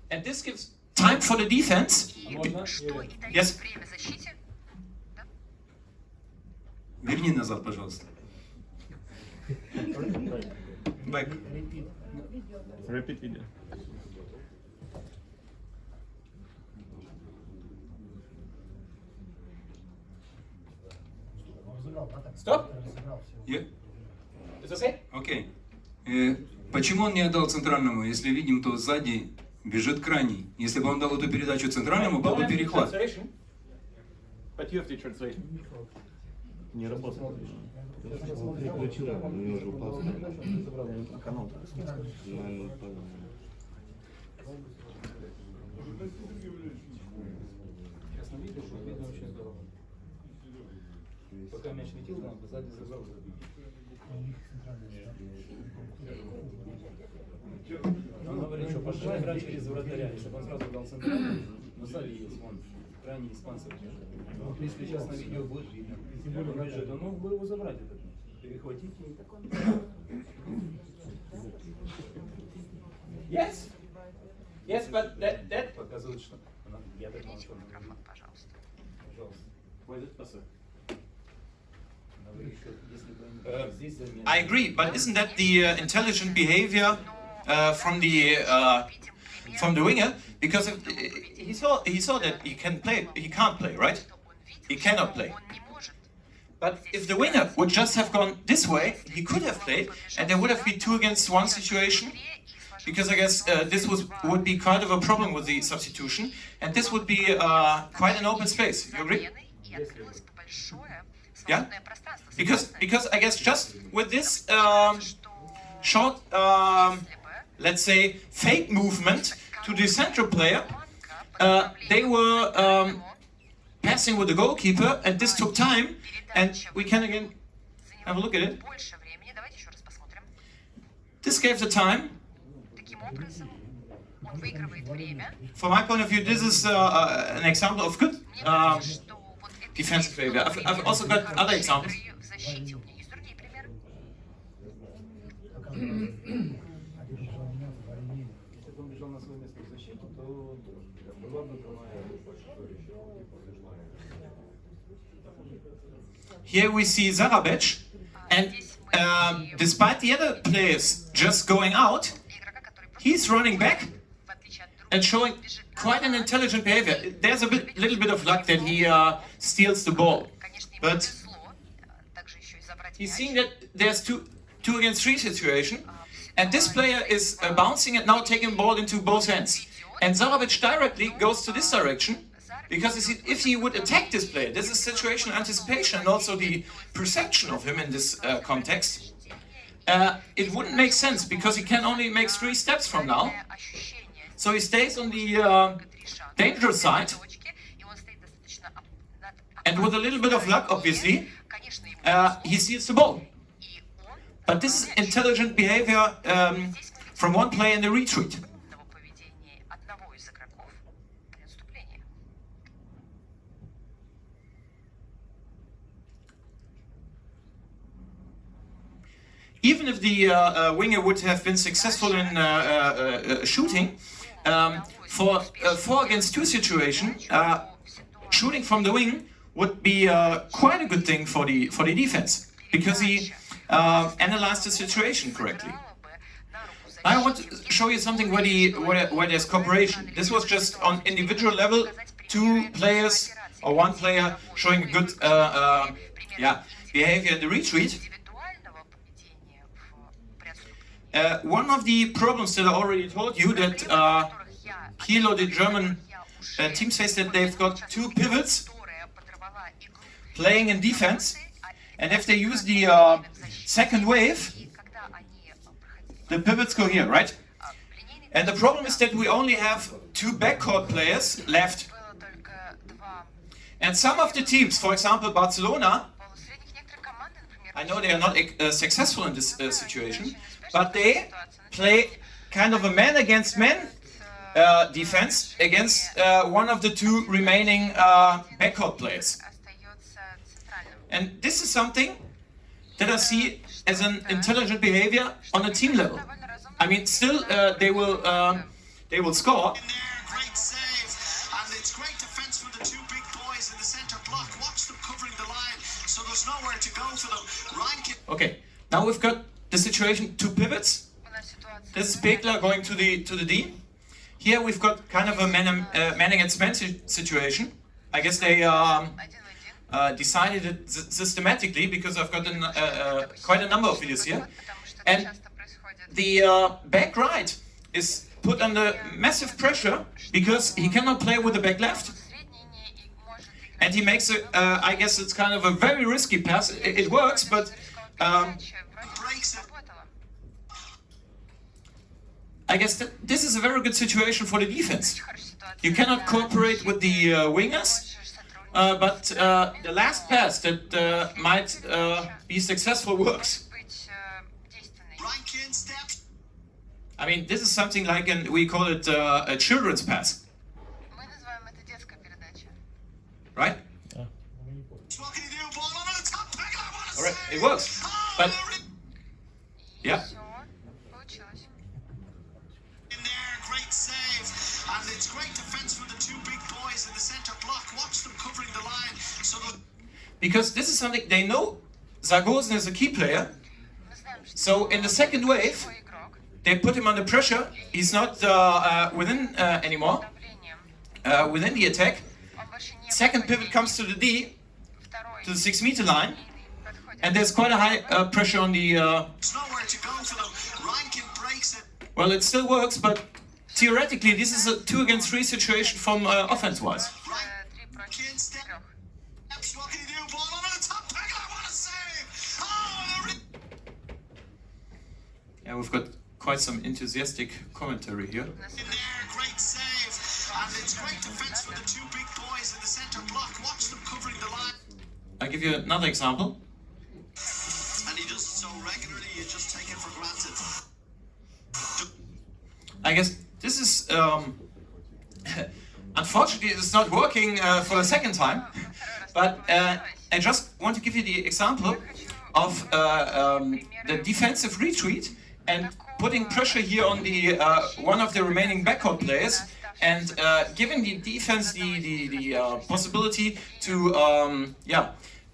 S1: and this gives time for the defense.
S3: Можно?
S5: Что и дает
S1: Yes.
S5: время защите. Да?
S6: Верни назад, пожалуйста.
S1: Back.
S2: Repeat video.
S1: Stop.
S6: Я-
S1: It's okay.
S6: Окей. Почему он не отдал центральному? Если видим, то сзади бежит крайний. Если бы он дал эту передачу центральному, был бы перехват.
S1: But you have the translation.
S2: Не работает. Переключил, у него же упал канал. Наверное, понял.
S3: Сейчас на видео, что видно очень здорово. Пока мяч летел, там сзади забрал. Он говорит, что пошла игра через вратаря, если бы он сразу дал центральный, но сзади есть, вон, крайний испанцы бежит. Вот если сейчас на видео будет видно, тем более он бежит, он мог бы его забрать, этот, перехватить и так он.
S1: Yes. Yes, but that
S3: Показывает, что она, я так
S5: Верните
S3: молчу.
S5: микрофон, пожалуйста.
S3: Пожалуйста. Говорит, что если бы они здесь замена.
S1: I agree. But isn't that the intelligent behavior from the winger? Because he saw that he can't play, right?
S5: Что он видел,
S1: He cannot
S5: что
S1: play.
S5: он не может.
S1: But if the winger would just have gone this way, he could have played, and there would have been 2-against-1 situation. Because I guess this would be kind of a problem with the substitution, and this would be quite an open space. You agree?
S5: Заменой, и открылось бы большое
S1: Yeah?
S5: свободное пространство.
S1: Because I guess just with this
S5: Что
S1: short,
S5: если бы
S1: let's say, fake movement to the central player,
S5: команда
S1: they were passing with the goalkeeper, and this took time, and we can again have a look at it.
S5: больше времени. Давайте еще раз посмотрим.
S1: This gave the time.
S5: Таким образом, он выигрывает время.
S1: From my point of view, this is an example of good
S5: Мне кажется, что вот это
S1: defensive behavior. I've also got other examples.
S5: в защите. У меня есть другие примеры.
S3: Если бы он бежал на свое место в защите, то была бы другая.
S1: Here we see Zarabec, and despite the other players just going out,
S5: Для игрока, который просто
S1: he's running back
S5: в отличие от других,
S1: and showing
S5: бежит
S1: quite an
S5: назад.
S1: intelligent behavior. There's a little bit of luck that he steals the ball,
S5: Конечно, ему
S1: but
S5: повезло также еще и забрать
S1: he's
S5: мяч.
S1: seeing that there's two against three situation, and this player is bouncing and now taking the ball into both hands. And Zarabec directly goes to this direction, because if he would attack this player, this is situational anticipation and also the perception of him in this context. it wouldn't make sense because he can only make 3 steps from now.
S5: Ощущение
S1: So he stays on the
S5: 3 шага
S1: dangerous side,
S5: точки, и он стоит достаточно над
S1: and with a little bit of luck, obviously,
S5: конечно, ему
S1: he seals the ball.
S5: и он
S1: But this is intelligent behavior from one player in the retreat.
S5: умного поведения одного из игроков при отступлении.
S1: Even if the winger would have been successful in shooting, for a 4 against 2 situation, shooting from the wing would be quite a good thing for the defense because he analyzed the situation correctly. I want to show you something where there's cooperation. This was just on individual level, 2 players or 1 player showing a good behavior in the retreat.
S5: Индивидуального поведения при отступлении,
S1: One of the problems that I already told you that
S5: которых я
S1: Kilo, the German team, says that they've got 2 pivots
S5: которая подорвала игру
S1: playing in defense, and if they use the second wave,
S5: и когда они проходили
S1: the pivots go here, right?
S5: линейный
S1: And the problem is that we only have 2 backcourt players left.
S5: было только 2
S1: And some of the teams, for example Barcelona,
S5: полусредних, некоторые команды, например,
S1: I know they are not successful in this situation, but they play kind of a man against man defense against one of the 2 remaining backcourt players.
S5: остается центральным.
S1: And this is something that I see as an intelligent behavior on a team level. I mean, still they will score,
S8: In there, great save, and it's great defense from the 2 big boys in the centre block. Watch them covering the line, so there's nowhere to go for them. Ryan
S1: Okay, now we've got the situation 2 pivots.
S5: У нас ситуация
S1: This is Pekler going to the D. Here we've got kind of a man against man situation. I guess they
S5: 1 в 1,
S1: decided it systematically because I've got quite a number of videos here.
S5: потому что
S1: And
S5: это часто происходит.
S1: The back right is put under massive pressure because he cannot play with the back left.
S5: Средний не может играть.
S1: And he makes I guess it's kind of a very risky pass. It works, but
S8: breaks it.
S5: Работало.
S1: I guess this is a very good situation for the defense.
S5: Очень хорошая ситуация.
S1: You cannot cooperate with the wingers,
S5: Можешь сотрудничать.
S1: but the last pass that might be successful works.
S5: Быть действенной.
S8: Ryan steps.
S1: I mean, this is something like we call it a children's pass,
S5: Мы называем это детская передача.
S1: right?
S8: What can he do? Ball over the top. Pegler, what a
S1: All right,
S8: save.
S1: it works. But yeah,
S5: Все, получилось.
S8: In there, great save, and it's great defense from the 2 big boys in the centre block. Watch them covering the line, so the
S1: because this is something they know. Zagozin is a key player,
S5: Мы знаем, что
S1: so in the second wave
S5: твой игрок
S1: they put him under pressure. He's not within anymore,
S5: давлением.
S1: within the attack.
S5: Он больше не
S1: Second
S5: в
S1: pivot comes to the D,
S5: Второй
S1: to the 6-meter line,
S5: подходит.
S1: and there's quite a high pressure on the.
S8: there's nowhere to go for them. Ryan breaks it.
S1: Well, it still works, but theoretically this is a 2 against 3 situation from offense-wise.
S5: 3 против 3.
S8: Steps, what can he do? Ball over the top. Pegler, what a save! Oh,
S1: Yeah, we've got quite some enthusiastic commentary here.
S8: in there, great save, and it's great defense from the 2 big boys in the centre block. Watch them covering the line,
S1: I'll give you another example.
S8: and he does it so regularly, you just take it for granted.
S1: I guess this is unfortunately it's not working for the second time, but I just want to give you the example of the defensive retreat and putting pressure here on the one of the remaining backcourt players and giving the defense the possibility to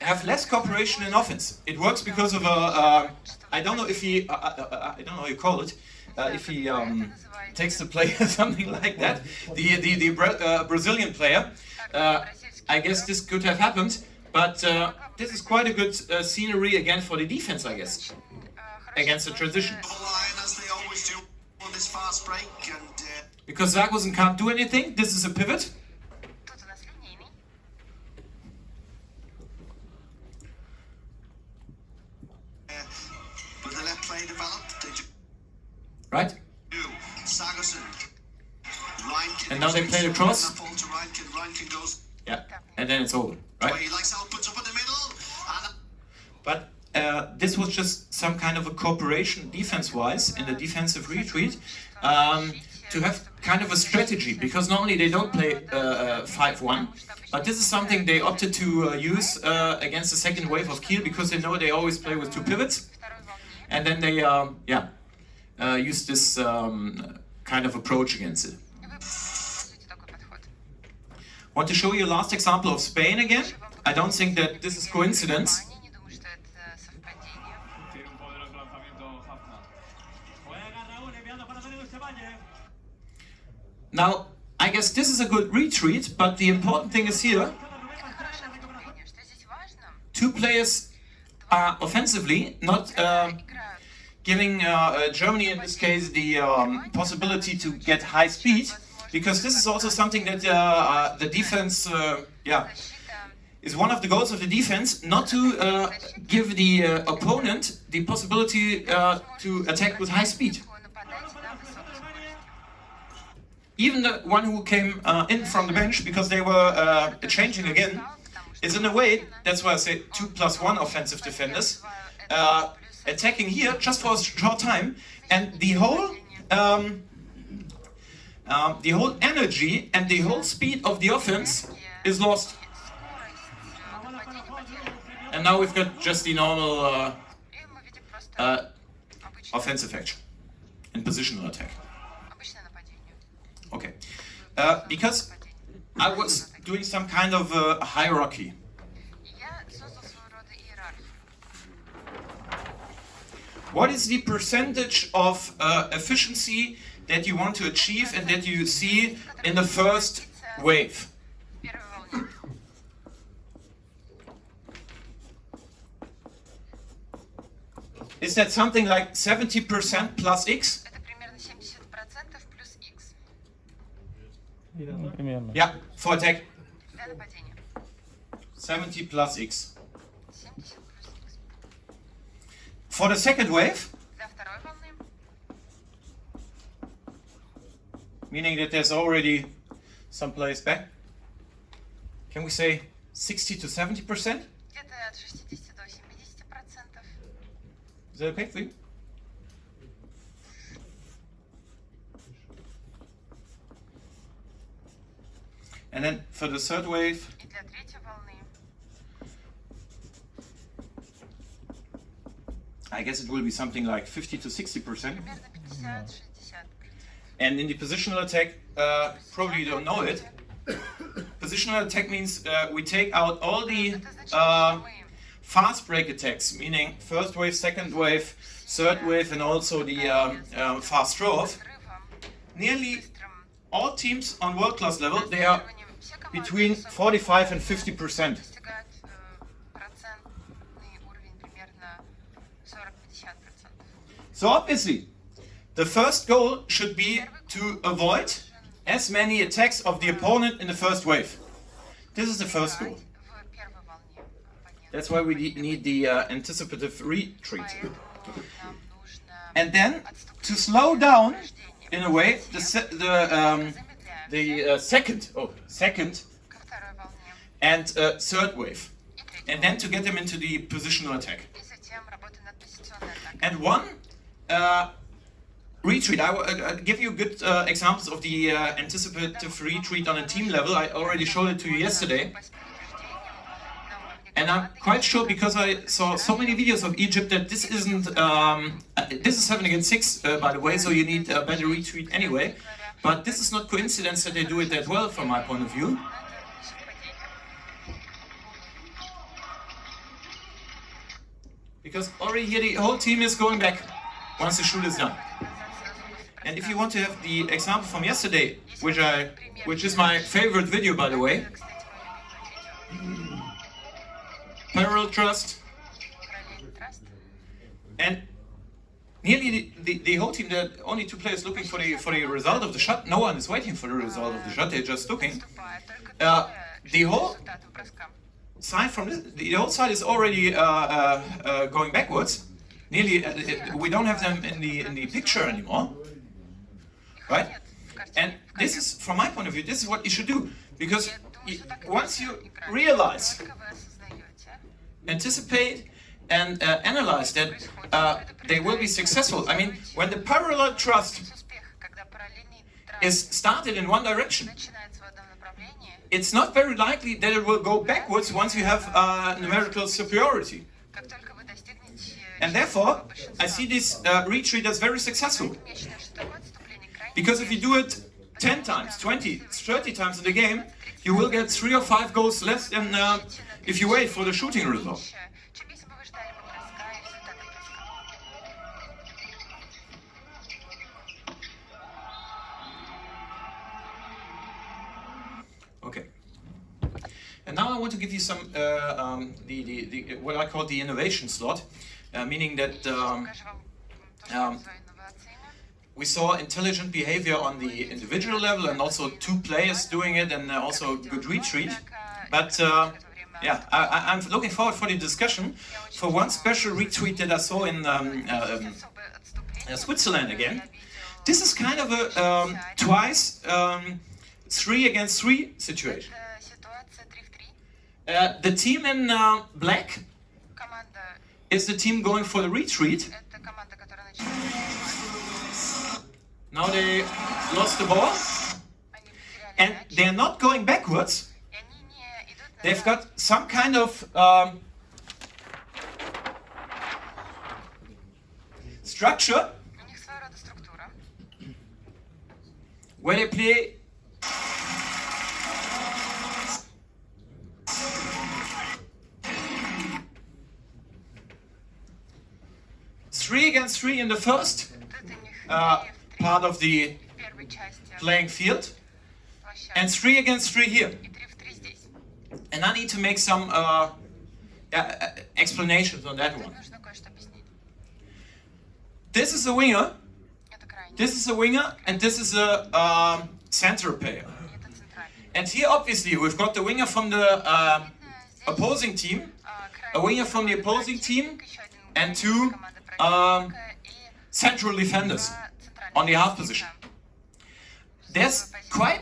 S1: have less cooperation in offense. It works because of I don't know if he I don't know how you call it. If he takes the player, something like that, the Brazilian player, I guess this could have happened, but this is quite a good scenery again for the defense, I guess, against the transition.
S8: Line as they always do on this fast break, and
S1: Because Zagozin can't do anything, this is a pivot.
S5: Тут у нас линейный.
S8: but the left played
S1: Right? And now they play the cross. Yeah, and then it's over, right? But this was just some kind of a cooperation defense-wise in the defensive retreat to have kind of a strategy, because normally they don't play 5-1, but this is something they opted to use against the second wave of Kiel, because they know they always play with 2 pivots, and then they use this kind of approach against it. Want to show you a last example of Spain again? I don't think that this is coincidence. Now, I guess this is a good retreat, but the important thing is here, 2 players are offensively not giving Germany, in this case, the possibility to get high speed, because this is also something that the defense, is one of the goals of the defense, not to give the opponent the possibility to attack with high speed. Even the one who came in from the bench, because they were changing again, is in a way, that's why I say 2+1 offensive defenders, attacking here just for a short time, and the whole energy and the whole speed of the offense is lost. And now we've got just the normal offensive action and positional attack. Okay, because I was doing some kind of a hierarchy. What is the percentage of efficiency that you want to achieve and that you see in the first wave? Is that something like 70% plus X?
S2: Примерно.
S1: Yeah, for attack. 70 plus X. For the second wave, meaning that there's already some players back, can we say 60 to 70%? Is that okay for you? And then for the third wave, I guess it will be something like 50 to 60%. And in the positional attack, probably you don't know it. Positional attack means we take out all the fast break attacks, meaning first wave, second wave, third wave, and also the fast throw off. Nearly all teams on world class level, they are between 45 and 50%. So obviously, the first goal should be to avoid as many attacks of the opponent in the first wave. This is the first goal. That's why we need the anticipative retreat. And then, to slow down, in a way, the second and third wave. And then to get them into the positional attack. And one retreat, I'll give you good examples of the anticipative retreat on a team level. I already showed it to you yesterday. And I'm quite sure, because I saw so many videos of Egypt, that this isn't, this is 7 against 6, by the way, so you need a better retreat anyway. But this is not coincidence that they do it that well, from my point of view. Because already here the whole team is going back once the shoot is done. And if you want to have the example from yesterday, which is my favorite video, by the way, parallel thrust, and nearly the whole team, there are only 2 players looking for the result of the shot. No one is waiting for the result of the shot, they're just looking. The whole side from this, the whole side is already going backwards. nearly we don't have them in the picture anymore, right? And this is, from my point of view, this is what you should do, because once you realize, anticipate, and analyze that they will be successful. I mean, when the parallel thrust is started in one direction, it's not very likely that it will go backwards once you have numerical superiority. And therefore, I see this retreat as very successful. Because if you do it 10 times, 20, 30 times in the game, you will get 3 or 5 goals less than if you wait for the shooting result. Okay. And now I want to give you some what I call the innovation slot, meaning that we saw intelligent behavior on the individual level and also 2 players doing it, and also good retreat. But yeah, I'm looking forward for the discussion for one special retreat that I saw in Switzerland again. This is kind of a twice 3 against 3 situation. The team in black is the team going for the retreat. Now they lost the ball, and they're not going backwards. They've got some kind of structure where they play three against 3 in the first part of the playing field, and 3 against 3 here. And I need to make some explanations on that one. This is a winger, this is a winger, and this is a center player. And here obviously we've got the winger from the opposing team, a winger from the opposing team, and 2 central defenders on the half position. There's quite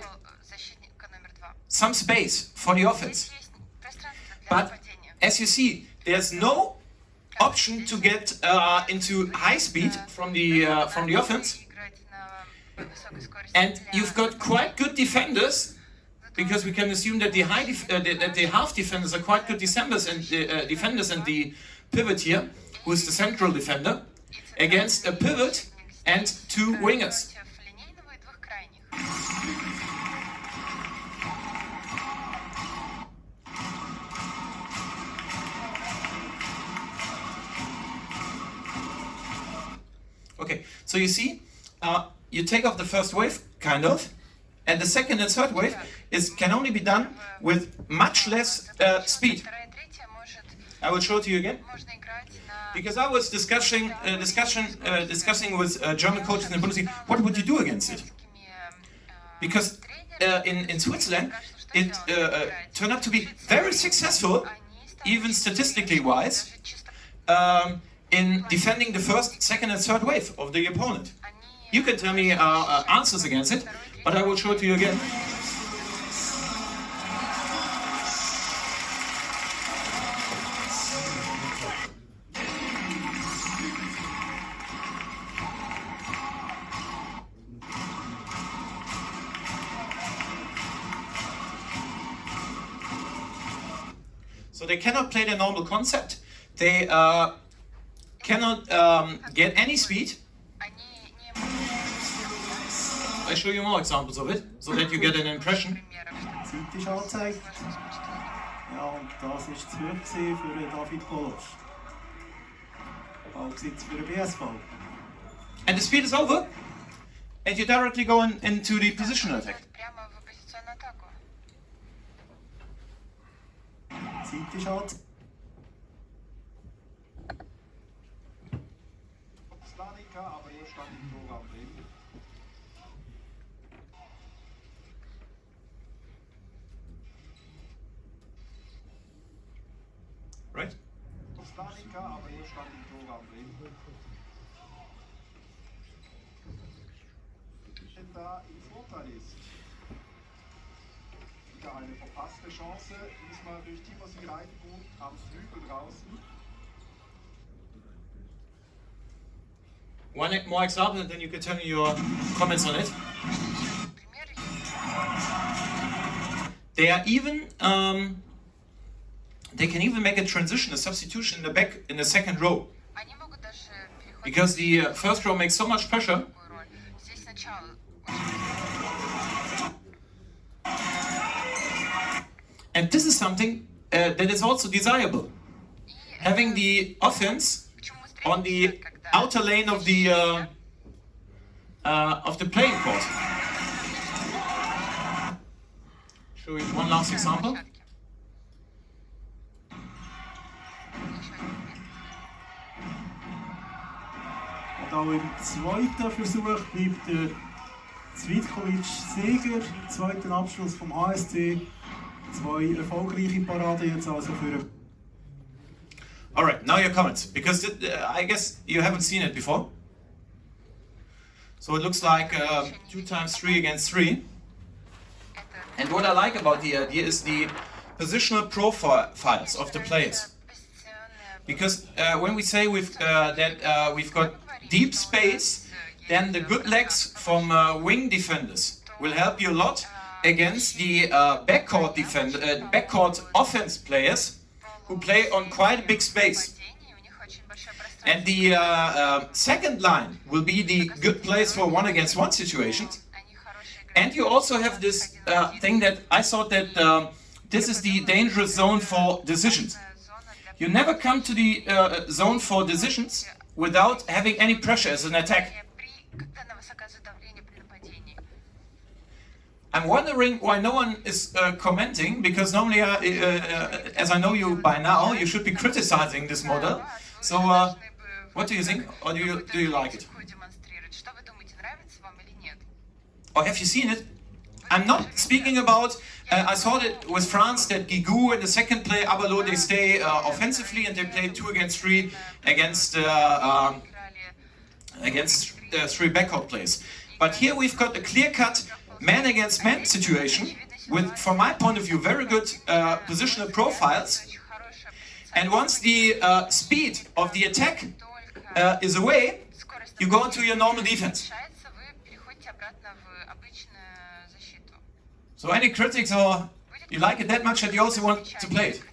S1: some space for the offense, but as you see, there's no option to get into high speed from the offense, and you've got quite good defenders, because we can assume that the half defenders are quite good defenders, and the pivot here, who is the central defender, against a pivot and 2 wingers. Okay, so you see, you take off the first wave, kind of, and the second and third wave can only be done with much less speed. I will show it to you again. Because I was discussing with German coaches in the Bundesliga, what would you do against it? Because in Switzerland, it turned out to be very successful, even statistically wise, in defending the first, second, and third wave of the opponent. You can tell me answers against it, but I will show it to you again. So they cannot play the normal concept. They cannot get any speed. I show you more examples of it, so that you get an impression.
S10: Zeit ist angezeigt. Ja, und das war zu früh für David Polos. Ballbesitz für den BSV.
S1: And the speed is over, and you directly go into the positional attack.
S10: Zeit ist angezeigt.
S1: Right?
S10: Widerstand im Tor anbringen. Wenn da im Vorteil ist. Wieder eine verpasste Chance, diesmal durch Timothy Reidengut am Flügel draußen.
S1: One more example, and then you can tell me your comments on it. They are even, they can even make a transition, a substitution in the back, in the second row. Because the first row makes so much pressure. And this is something that is also desirable. Having the offense on the outer lane of the playing court. Show you one last example.
S10: Und auch im zweiten Versuch bleibt der Zvitkovic Sieger, im zweiten Abschluss vom ASC. Zwei erfolgreiche Paraden jetzt also für.
S1: Alright, now your comments, because I guess you haven't seen it before. So it looks like 2 times 3 against 3. And what I like about the idea is the positional profiles of the players. Because when we say we've got deep space, then the good legs from wing defenders will help you a lot against the backcourt offense players who play on quite a big space. And the second line will be the good place for 1-against-1 situations. And you also have this thing that I thought that this is the dangerous zone for decisions. You never come to the zone for decisions without having any pressure as an attack. I'm wondering why no one is commenting, because normally, as I know you by now, you should be criticizing this model. So, what do you think, or do you like it? Or have you seen it? I'm not speaking about. I saw that with France that Guigou in the second play, Abalo, they stay offensively and they play 2-against-3 against 3 backcourt plays. But here we've got a clear-cut man-against-man situation with, from my point of view, very good positional profiles. And once the speed of the attack is away, you go into your normal defense. So any critics, or you like it that much that you also want to play it?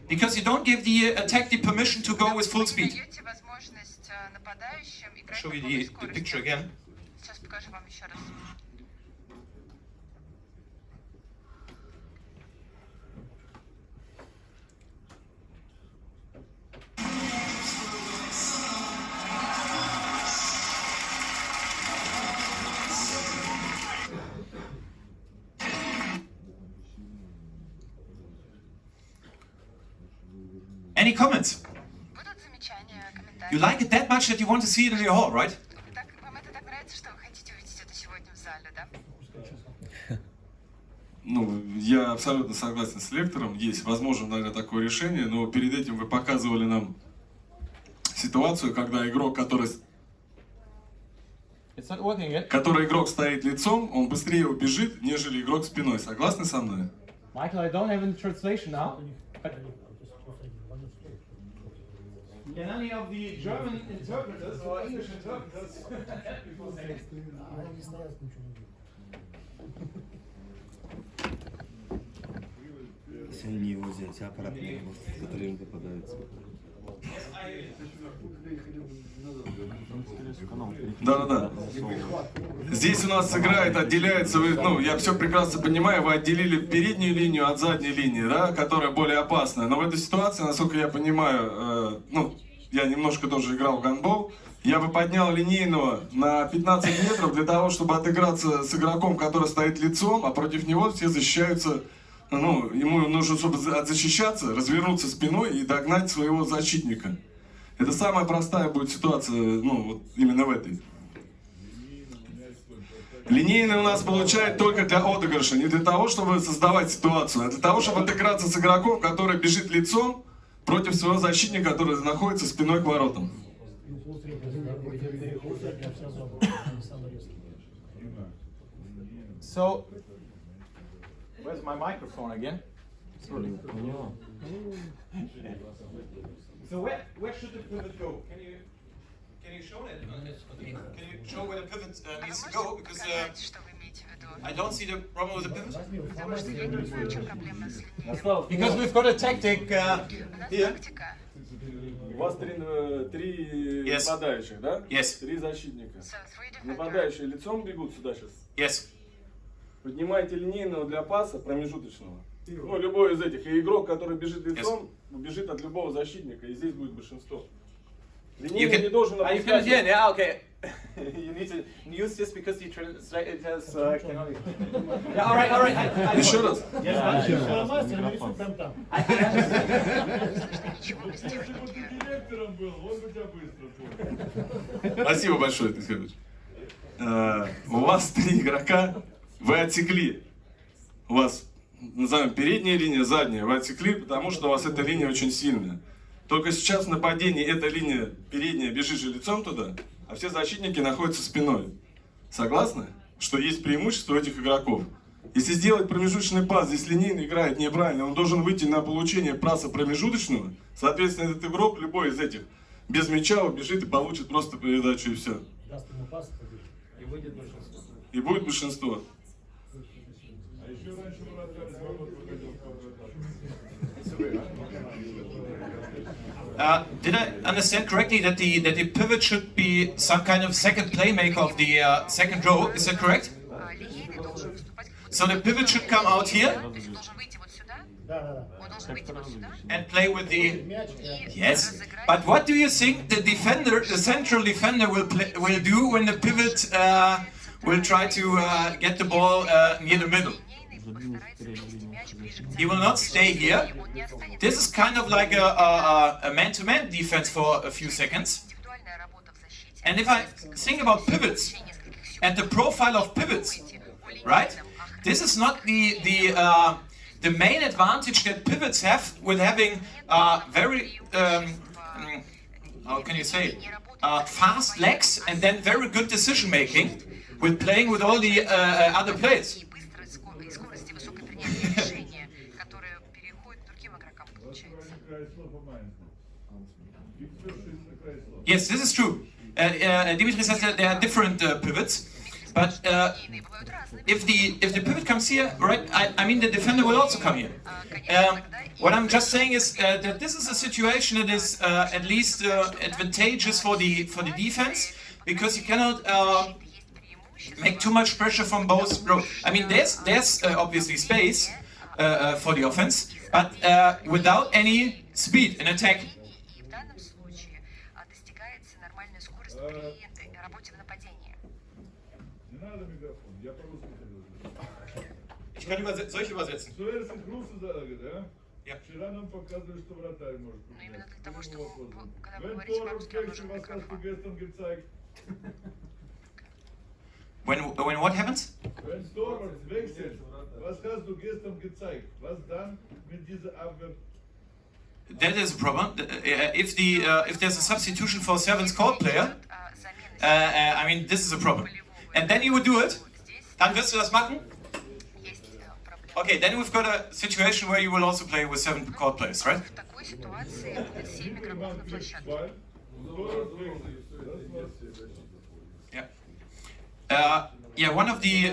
S1: Because you don't give the attack the permission to go with full speed. I'll show you the picture again. Any comments? You like it that much that you want to see it in your hall, right?
S2: Ну, я абсолютно согласен с лектором. Есть, возможно, наверное, такое решение, но перед этим вы показывали нам ситуацию, когда игрок, который игрок стоит лицом, он быстрее убежит, нежели игрок спиной. Согласны со мной?
S3: Michael, I don't have any translation now. Can any of the German interpreters or English interpreters
S11: Если они его взять обратно, которые им попадаются.
S2: Да. Здесь у нас играет, отделяется, ну, я все прекрасно понимаю, вы отделили переднюю линию от задней линии, да, которая более опасная. Но в этой ситуации, насколько я понимаю, ну, я немножко тоже играл в гандбол, я бы поднял линейного на 15 метров для того, чтобы отыграться с игроком, который стоит лицом, а против него все защищаются. Ну, ему нужно, чтобы защищаться, развернуться спиной и догнать своего защитника. Это самая простая будет ситуация, ну, вот именно в этой. Линейный у нас получает только для отыгрыша, не для того, чтобы создавать ситуацию, а для того, чтобы отыграться с игроком, который бежит лицом против своего защитника, который находится спиной к воротам.
S1: So, where's my microphone again? So where should the pivot go? Can you show that? Can you show where the pivot needs to go? Because I don't see the problem with the pivot. Because we've got a tactic here.
S2: У вас три нападающих, да?
S1: Yes.
S2: Три защитника. Нападающие лицом бегут сюда сейчас.
S1: Yes.
S2: Поднимайте линейного для паса промежуточного. Ну, любой из этих. И игрок, который бежит лицом, бежит от любого защитника, и здесь будет большинство. Линейный не должен
S1: You can hear, yeah, okay. You need to use this because you translate it as yeah, all right.
S2: Еще раз. Спасибо большое, Александр. У вас три игрока, вы отсекли. У вас, назовем, передняя линия, задняя. Вы отсекли, потому что у вас эта линия очень сильная. Только сейчас в нападении эта линия передняя бежит же лицом туда, а все защитники находятся спиной. Согласны? Что есть преимущество у этих игроков. Если сделать промежуточный пас, здесь линейный играет неправильно, он должен выйти на получение паса промежуточного. Соответственно, этот игрок, любой из этих, без мяча убежит и получит просто передачу и все.
S7: Даст ему пас, и выйдет большинство.
S2: И будет большинство.
S1: Did I understand correctly that the pivot should be some kind of second playmaker of the second row? Is that correct? So the pivot should come out here and play with the. Yes, but what do you think the defender, the central defender, will do when the pivot will try to get the ball near the middle? He will not stay here. This is kind of like a man-to-man defense for a few seconds. And if I think about pivots and the profile of pivots, right? This is not the main advantage that pivots have with having very how can you say fast legs and then very good decision making with playing with all the other players. Yes, this is true. Dimitri says that there are different pivots, but if the pivot comes here, right? I mean the defender will also come here. What I'm just saying is that this is a situation that is at least advantageous for the defense, because you cannot make too much pressure from both rows. I mean, there's obviously space for the offense, but without any speed in attack. Ich kann soll ich übersetzen? Ja. When what happens?
S12: Wenn Torwart wechselt, was hast du gestern gezeigt? Was dann mit dieser Abwehr?
S1: That is a problem. If there's a substitution for a seventh called player, I mean this is a problem. And then you would do it. Dann wirst du das machen. Okay, then we've got a situation where you will also play with 7 called players, right? Yeah. Yeah, one of the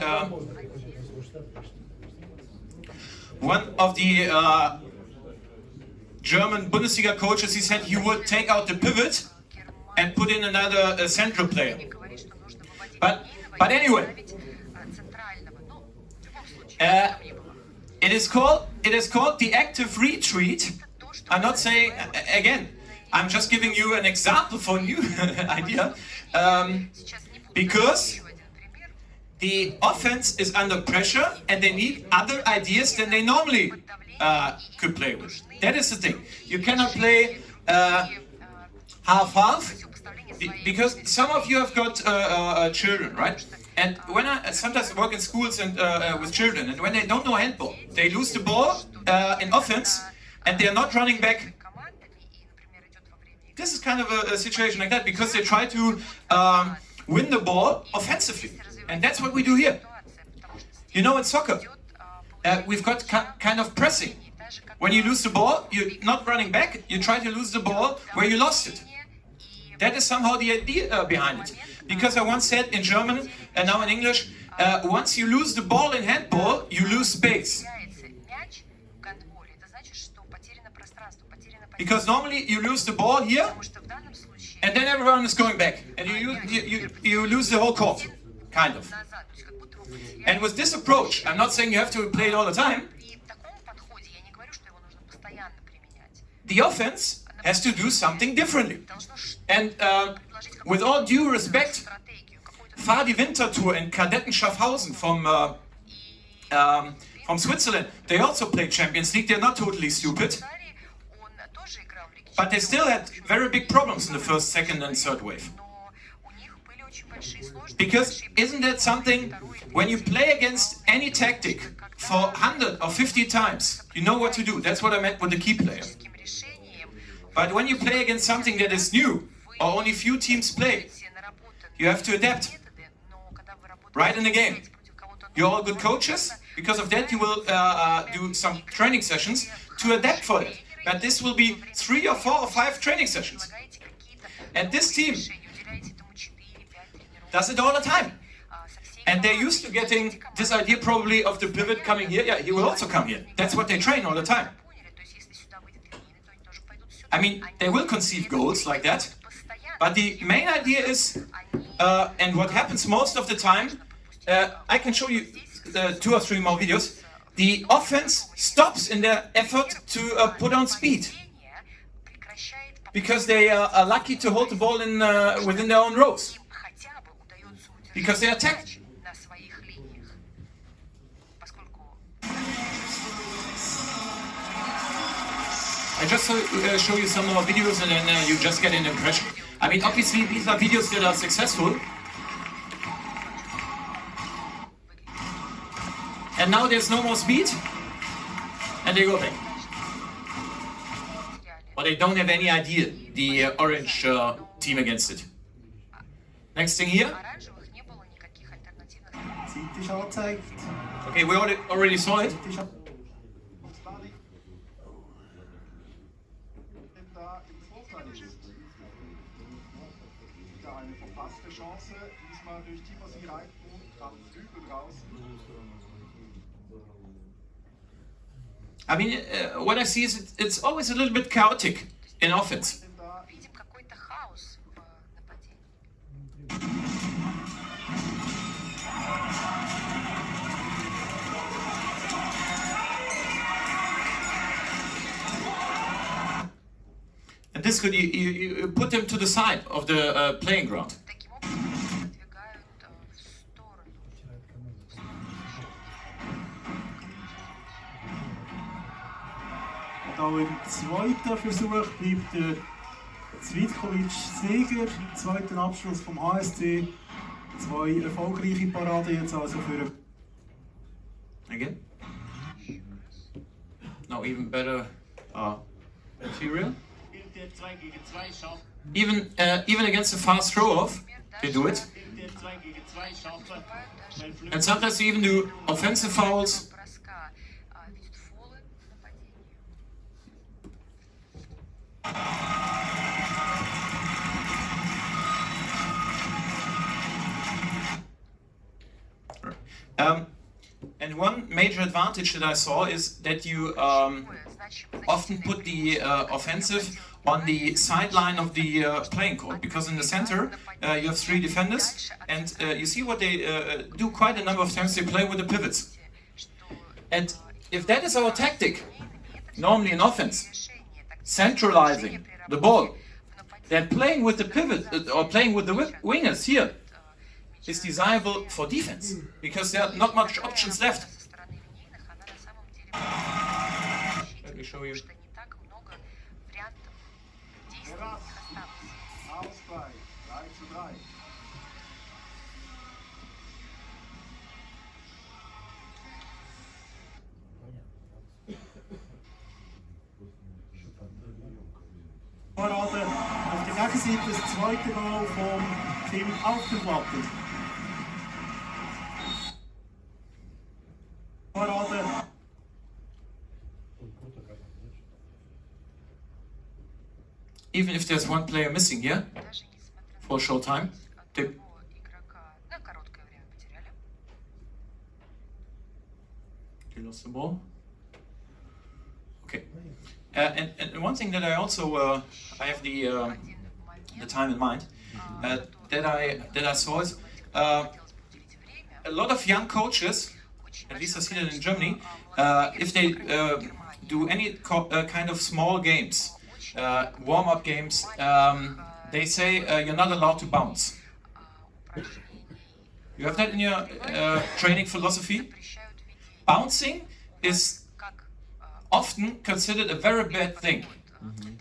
S1: German Bundesliga coaches, he said he would take out the pivot and put in another central player. But anyway, it is called the active retreat. I'm not saying again. I'm just giving you an example for a new idea, because the offense is under pressure and they need other ideas than they normally could play with. That is the thing. You cannot play half-half, because some of you have got children, right? And when I sometimes work in schools and with children, and when they don't know handball, they lose the ball in offense, and they are not running back. This is kind of a situation like that because they try to win the ball offensively, and that's what we do here. You know, in soccer, we've got kind of pressing. When you lose the ball, you're not running back. You try to lose the ball where you lost it. That is somehow the idea behind it. Because I once said in German, and now in English, once you lose the ball in handball, you lose space. Because normally you lose the ball here, and then everyone is going back, and you lose the whole court, kind of. And with this approach, I'm not saying you have to play it all the time. The offense has to do something differently. And with all due respect, Fahr die Wintertour in Kadetten Schaffhausen from Switzerland, they also played Champions League. They're not totally stupid. But they still had very big problems in the first, second and third wave. Because isn't that something, when you play against any tactic for 100 or 50 times, you know what to do. That's what I meant with the key player. But when you play against something that is new, or only few teams play, you have to adapt. Right in the game. You're all good coaches. Because of that, you will do some training sessions to adapt for it. But this will be 3 or 4 or 5 training sessions. And this team does it all the time. And they're used to getting this idea probably of the pivot coming here. Yeah, he will also come here. That's what they train all the time. I mean, they will conceive goals like that. But the main idea is, and what happens most of the time, I can show you 2 or 3 more videos. The offense stops in their effort to put on speed. Because they are lucky to hold the ball in, within their own rows. Because they attack. I just show you some more videos and then you just get an impression. I mean, obviously these are videos that are successful. And now there's no more speed. And they go back. But they don't have any idea, the orange team against it. Next thing here. Okay, we already saw it. I mean, what I see is it's always a little bit chaotic in offense. And this could, you put them to the side of the playing ground.
S10: Da im zweiten Versuch bleibt der Cvitkovic-Sieger, im zweiten Abschluss vom HSC. 2 erfolgreiche Paraden jetzt also für...
S1: Again? No, even better material. Even against a fast throw-off, they do it. And sometimes they even do offensive fouls. And one major advantage that I saw is that you often put the offensive on the sideline of the playing court, because in the center you have 3 defenders, and you see what they do quite a number of times. They play with the pivots, and if that is our tactic, normally in offense, centralizing the ball, then playing with the pivot or playing with the wingers here is desirable for defense, because there are not much options left. Let me show you.
S10: Gegenseite das zweite Goal vom Team auf dem Platte. Parade.
S1: Even if there's one player missing here for a short time, they lost the ball. Okay, and one thing that I also I have the time in mind that I saw is a lot of young coaches, at least I see that in Germany, if they do any kind of small games, warm-up games, they say you're not allowed to bounce. You have that in your training philosophy? Bouncing is often considered a very bad thing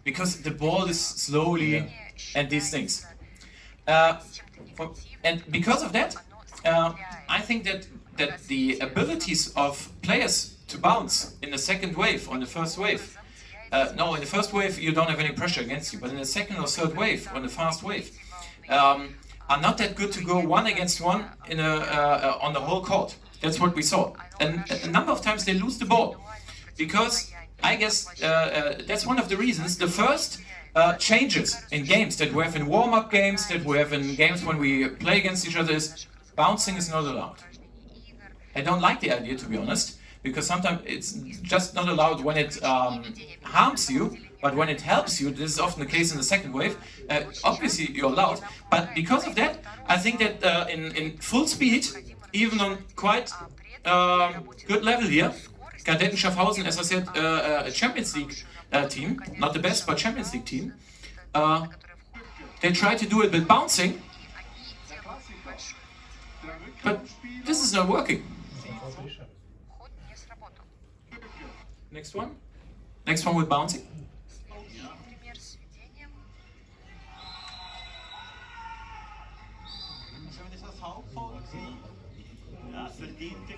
S1: because the ball is slowly and these things. And because of that, I think that the abilities of players to bounce in the second wave or in the first wave, no, in the first wave you don't have any pressure against you, but in the second or third wave, or in the fast wave, are not that good to go one against one in on the whole court. That's what we saw. And a number of times they lose the ball because I guess that's one of the reasons. The first changes in games that we have in warm-up games, that we have in games when we play against each other is bouncing is not allowed. I don't like the idea, to be honest, because sometimes it's just not allowed when it harms you, but when it helps you, this is often the case in the second wave, obviously you're allowed. But because of that, I think that in full speed, even on quite good level here, Kadetten Schaffhausen, as I said, a Champions League team, not the best, but Champions League team, they try to do it with bouncing, but this is not working. Next one. Next one with bouncing.
S8: Ja, verdiente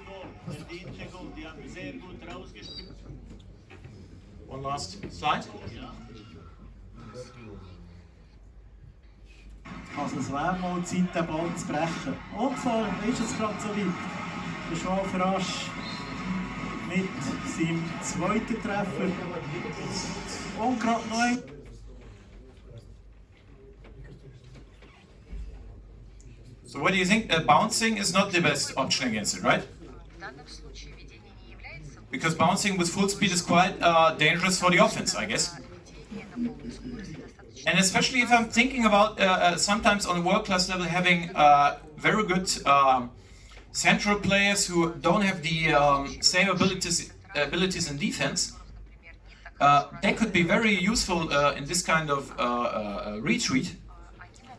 S8: Goal, die haben sehr gut rausgespielt.
S1: One last slide.
S10: Also es wäre mal Zeit, den Ball zu brechen. Und so ist es gerade so weit. Der Schwab Rasch mit seinem zweiten Treffer. Und gerade noch ein.
S1: So what do you think? Bouncing is not the best option against it, right? Because bouncing with full speed is quite dangerous for the offense, I guess. And especially if I'm thinking about sometimes on a world-class level having very good central players who don't have the same abilities in defense, they could be very useful in this kind of retreat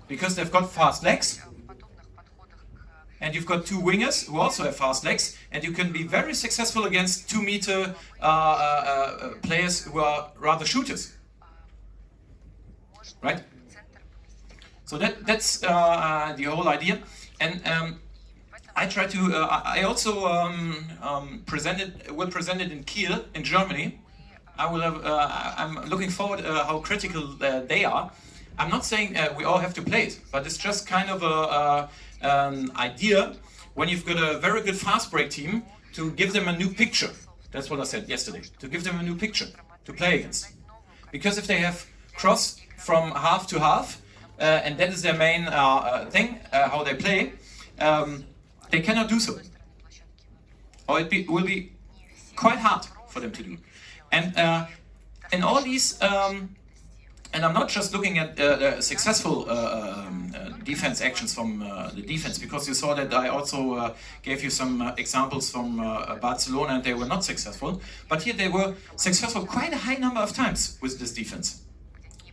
S1: because they've got fast legs. And you've got two wingers who also have fast legs, and you can be very successful against 2-meter players who are rather shooters, right? So that's the whole idea. And I try to. I also will present it in Kiel in Germany. I will have. I'm looking forward how critical they are. I'm not saying we all have to play it, but it's just kind of an idea when you've got a very good fast break team to give them a new picture. That's what I said yesterday. To give them a new picture to play against. Because if they have cross from half to half, and that is their main thing, how they play, they cannot do so. Or it will be quite hard for them to do. And in all these, and I'm not just looking at successful defense actions from the defense, because you saw that I also gave you some examples from Barcelona and they were not successful. But here they were successful quite a high number of times with this defense.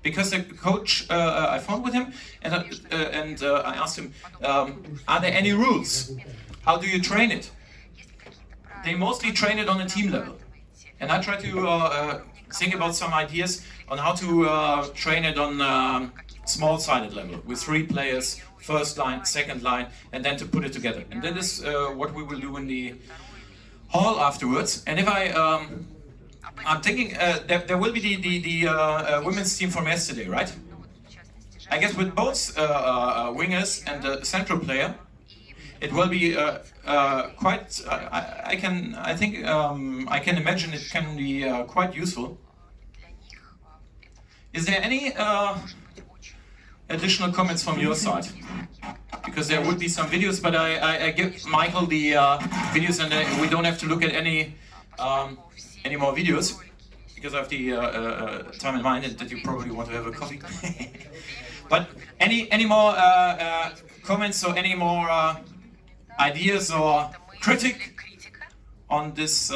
S1: Because the coach, I phoned with him and I asked him, are there any rules? How do you train it? They mostly train it on a team level. And I try to think about some ideas on how to train it on small-sided level with 3 players, first line, second line, and then to put it together. And that is what we will do in the hall afterwards. And if I'm thinking there will be the women's team from yesterday, right? I guess with both wingers and the central player, it will be quite. I can imagine it can be quite useful. Is there any additional comments from your side? Because there would be some videos, but I give Michael the videos, and we don't have to look at any more videos, because of the time in mind that you probably want to have a coffee. But any more comments or any more ideas or critique on this